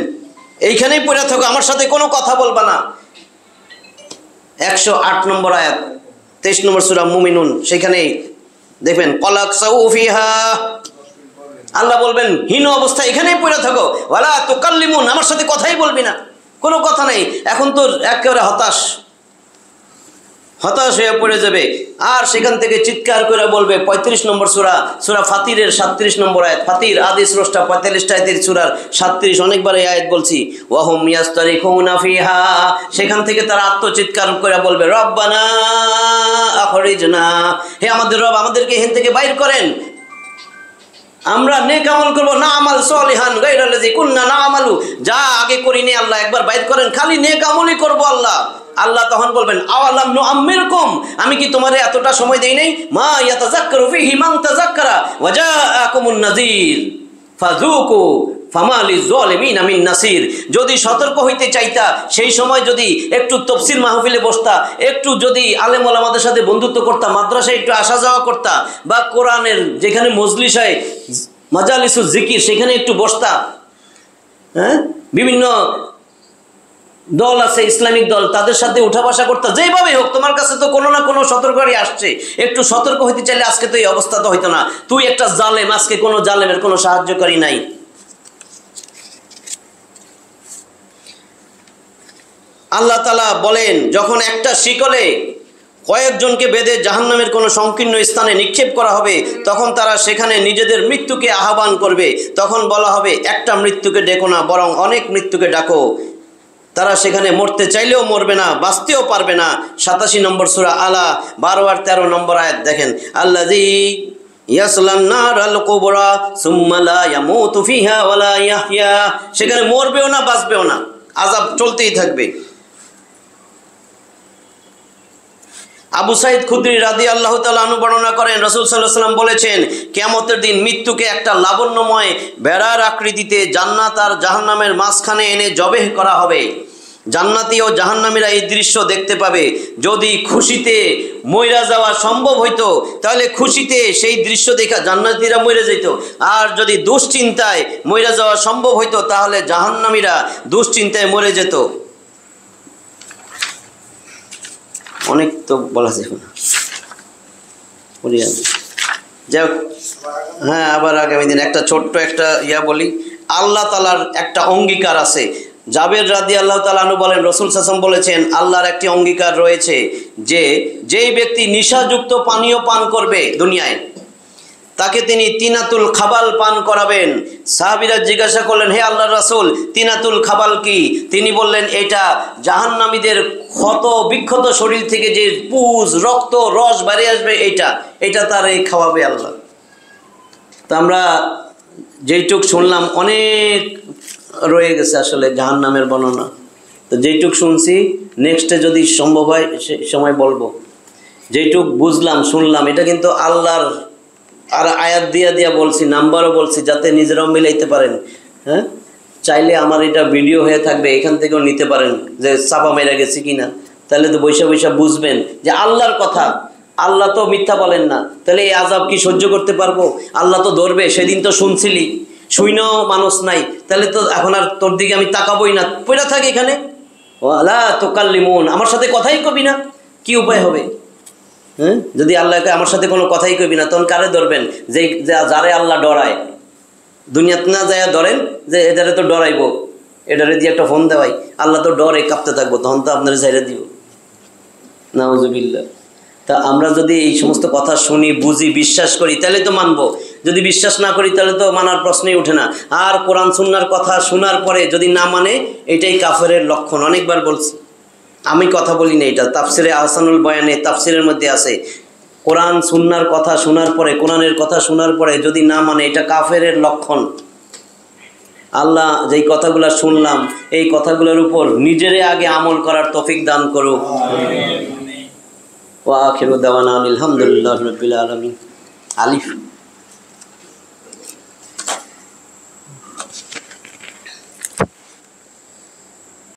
এইখানেই পড়ে থাকো, আমার সাথে কোনো কথা বলবা না। 108 নম্বর আয়াত, 23 নম্বর সূরা মুমিনুন, সেখানেই দেখবেন কলাকসাউ ফিহা, আল্লাহ বলবেন হীন অবস্থায় এখানেই পড়ে থাকো, ওয়ালা তুকাল্লিমুন, আমার সাথে কথাই বলবি না, কোনো কথা নেই। এখন তো একেবারে হতাশ হয়ে পড়ে যাবে, আর সেখান থেকে চিৎকার করে বলবে 35 নম্বর সূরা ফাতিরের 37 নম্বর আয়াত, ফাতির আদি স্রষ্টা 45 আয়াতের সূরার 37, অনেকবার এই আয়াত বলছি, ওয়াহুম ইয়াস্তারিখুনা ফিহা, সেখান থেকে তারা আত্মচিৎকার করে বলবে, রব্বানা আখরিজনা, হে আমাদের রব, আমাদেরকে এখান থেকে বাইর করেন, আমরা নেক আমল করব, না আমাল সলিহান গায়রাল্লাযী কুননা না'মালু, যা আগে করিনি আল্লাহ একবার বাইর করেন, খালি নেক আমলই করব আল্লাহ। আল্লাহ তখন বলবেন, আওয়ালাম নুআম্মিরকুম, আমি কি তোমারে এতটা সময় দেই নাই? মা ইয়াতাযাক্কারু ফীহি মান তাযাক্কারা ওয়া জাআকুমুন নাযীর ফাযুকু ফামা লিয-যালিমিনা মিন নাসির। যদি সতর্ক হইতে চাইতা, সেই সময় যদি একটু তাফসীর মাহফিলে বসতা, একটু যদি আলেম ওলামাদের সাথে বন্ধুত্ব করতা, মাদ্রাসায় একটু আসা যাওয়া করতা, বা কোরআনের যেখানে মজলিস হয় মাজালিসুজ জিকির সেখানে একটু বসতা, হ্যাঁ, বিভিন্ন দল আছে ইসলামিক দল, তাদের সাথে উঠা বসা করতে, যেভাবে হোক তোমার কাছে তো কোনো না কোনো সতর্ককারী আসছে, একটু সতর্ক হইতে চাইলে আজকে তো এই অবস্থা তো হইতো না। তুই একটা জালেম, আজকে কোনো জালেমের কোনো সাহায্যকারী নাই। আল্লাহ তাআলা বলেন, যখন একটা শিকলে কয়েকজনকে বেঁধে জাহান্নামের কোনো সংকীর্ণ স্থানে নিক্ষেপ করা হবে, তখন তারা সেখানে নিজেদের মৃত্যুকে আহ্বান করবে। তখন বলা হবে, একটা মৃত্যুকে ডেকো না, বরং অনেক মৃত্যুকে ডাকো। তারা সেখানে মরতে চাইলেও মরবে না, বাঁচতেও পারবে না। 87 নম্বর সূরা আলা 12 আর 13 নম্বর আয়াত দেখেন, আল্লাযী ইয়াসলান নারাল কুবরা সুম্মা লা ইয়ামুতু ফিহা ওয়া লা ইয়াহইয়া, সেখানে মরবেও না, বাঁচবেও না, আযাব চলতেই থাকবে। আবু সাঈদ খুদরি রাদিয়াল্লাহু তাআলা আনহু বর্ণনা করেন, রাসূল সাল্লাল্লাহু আলাইহি ওয়াসাল্লাম বলেছেন, কিয়ামতের দিন মৃত্যুকে একটা লাবণ্যময় বেড়ার আকৃতিতে জান্নাত আর জাহান্নামের মাঝখানে এনে জবেহ করা হবে। জান্নাতি ও জাহান্নামীরা এই দৃশ্য দেখতে পাবে। যদি খুশিতে মইরা যাওয়া সম্ভব হইতো, তাহলে খুশিতে সেই দৃশ্য দেখা জান্নাতীরা মইরা যেত, আর যদি দুশ্চিন্তায় মইরা যাওয়া সম্ভব হইতো, তাহলে জাহান্নামীরা দুশ্চিন্তায় মরে যেত। অনেক তো বলা যাবে না, যাই হোক, হ্যাঁ, আবার আগামী দিন একটা ছোট্ট একটা বলি। আল্লাহ তাআলার একটা অঙ্গীকার আছে। জাবের রাদিয়াল্লাহু তাআলা আনহু বলেন, রাসূল সাল্লাল্লাহু আলাইহি ওয়াসাল্লাম বলেছেন, আল্লাহর একটি অঙ্গীকার রয়েছে যে যেই ব্যক্তি নেশাযুক্ত পানীয় পান করবে দুনিয়ায়, তাকে তিনি তিনাতুল খাবাল পান করাবেন। সাহাবীরা জিজ্ঞাসা করলেন, হে আল্লাহর রাসূল, তিনাতুল খাবাল কি? তিনি বললেন, এটা জাহান্নামীদের ক্ষত বিক্ষত শরীর থেকে যে পুজ, রক্ত, রস বেরিয়ে আসবে, এটা তার এই খাওয়াবে আল্লাহ। তো আমরা যেইটুক শুনলাম, অনেক রয়ে গেছে আসলে জাহান্নামের বর্ণনা। তো যেইটুক শুনছি, নেক্সটে যদি সম্ভব হয় সে সময় বলবো। যেইটুক বুঝলাম, শুনলাম, এটা কিন্তু আল্লাহর আর আয়াত দিয়া বলছি, নাম্বারও বলছি, যাতে নিজেরাও মিলাইতে পারেন। হ্যাঁ, চাইলে আমার এটা ভিডিও হয়ে থাকবে, এখান থেকেও নিতে পারেন যে চাপা মেরা গেছি কিনা, তাহলে তো বৈশা বুঝবেন যে আল্লাহর কথা। আল্লাহ তো মিথ্যা বলেন না, তাহলে এই আযাব কি সহ্য করতে পারবো? আল্লাহ তো ধরবে। সেদিন তো শুনছিলি, শুইনাও মানুষ নাই, তাহলে তো এখন আর তোর দিকে আমি তাকাবোই না, পয়লা থাকি এখানে, ওয়ালা তুকাল্লিমুন, আমার সাথে কথাই কবি না, কি উপায় হবে? হ্যাঁ, যদি আল্লাহকে আমার সাথে কোনো কথাই কইবি না, তখন কারে ধরবেন? যে যারে আল্লাহ ডরায়। দুনিয়াতে না যায় ধরেন যে এটারে তো ডরাইব, এটারে দিয়ে একটা ফোন দেওয়াই, আল্লাহ তো ডরে কাঁপতে থাকবো, তখন তো আপনার ছেড়ে দিব। নাউজুবিল্লাহ। তা আমরা যদি এই সমস্ত কথা শুনি, বুঝি, বিশ্বাস করি, তাহলে তো মানবো। যদি বিশ্বাস না করি তাহলে তো মানার প্রশ্নই ওঠে না। আর কোরআন সুন্নাহর কথা শোনার পরে যদি না মানে, এটাই কাফেরের লক্ষণ। অনেকবার বলছি, আমি কথা বলি না, এটা তাফসিরে আহসানুল বয়ানে তাফসিরের মধ্যে আছে। কোরআন সুন্নাহর কথা শোনার পরে, কোরআনের কথা শোনার পরে যদি না মানে, এটা কাফেরের লক্ষণ। আল্লাহ যেই কথাগুলো শুনলাম, এই কথাগুলোর উপর নিজেরে আগে আমল করার তৌফিক দান করুক। ওয়া আখিরু দাওয়ানা আলহামদুলিল্লাহি রাব্বিল আলামিন। আলিফ।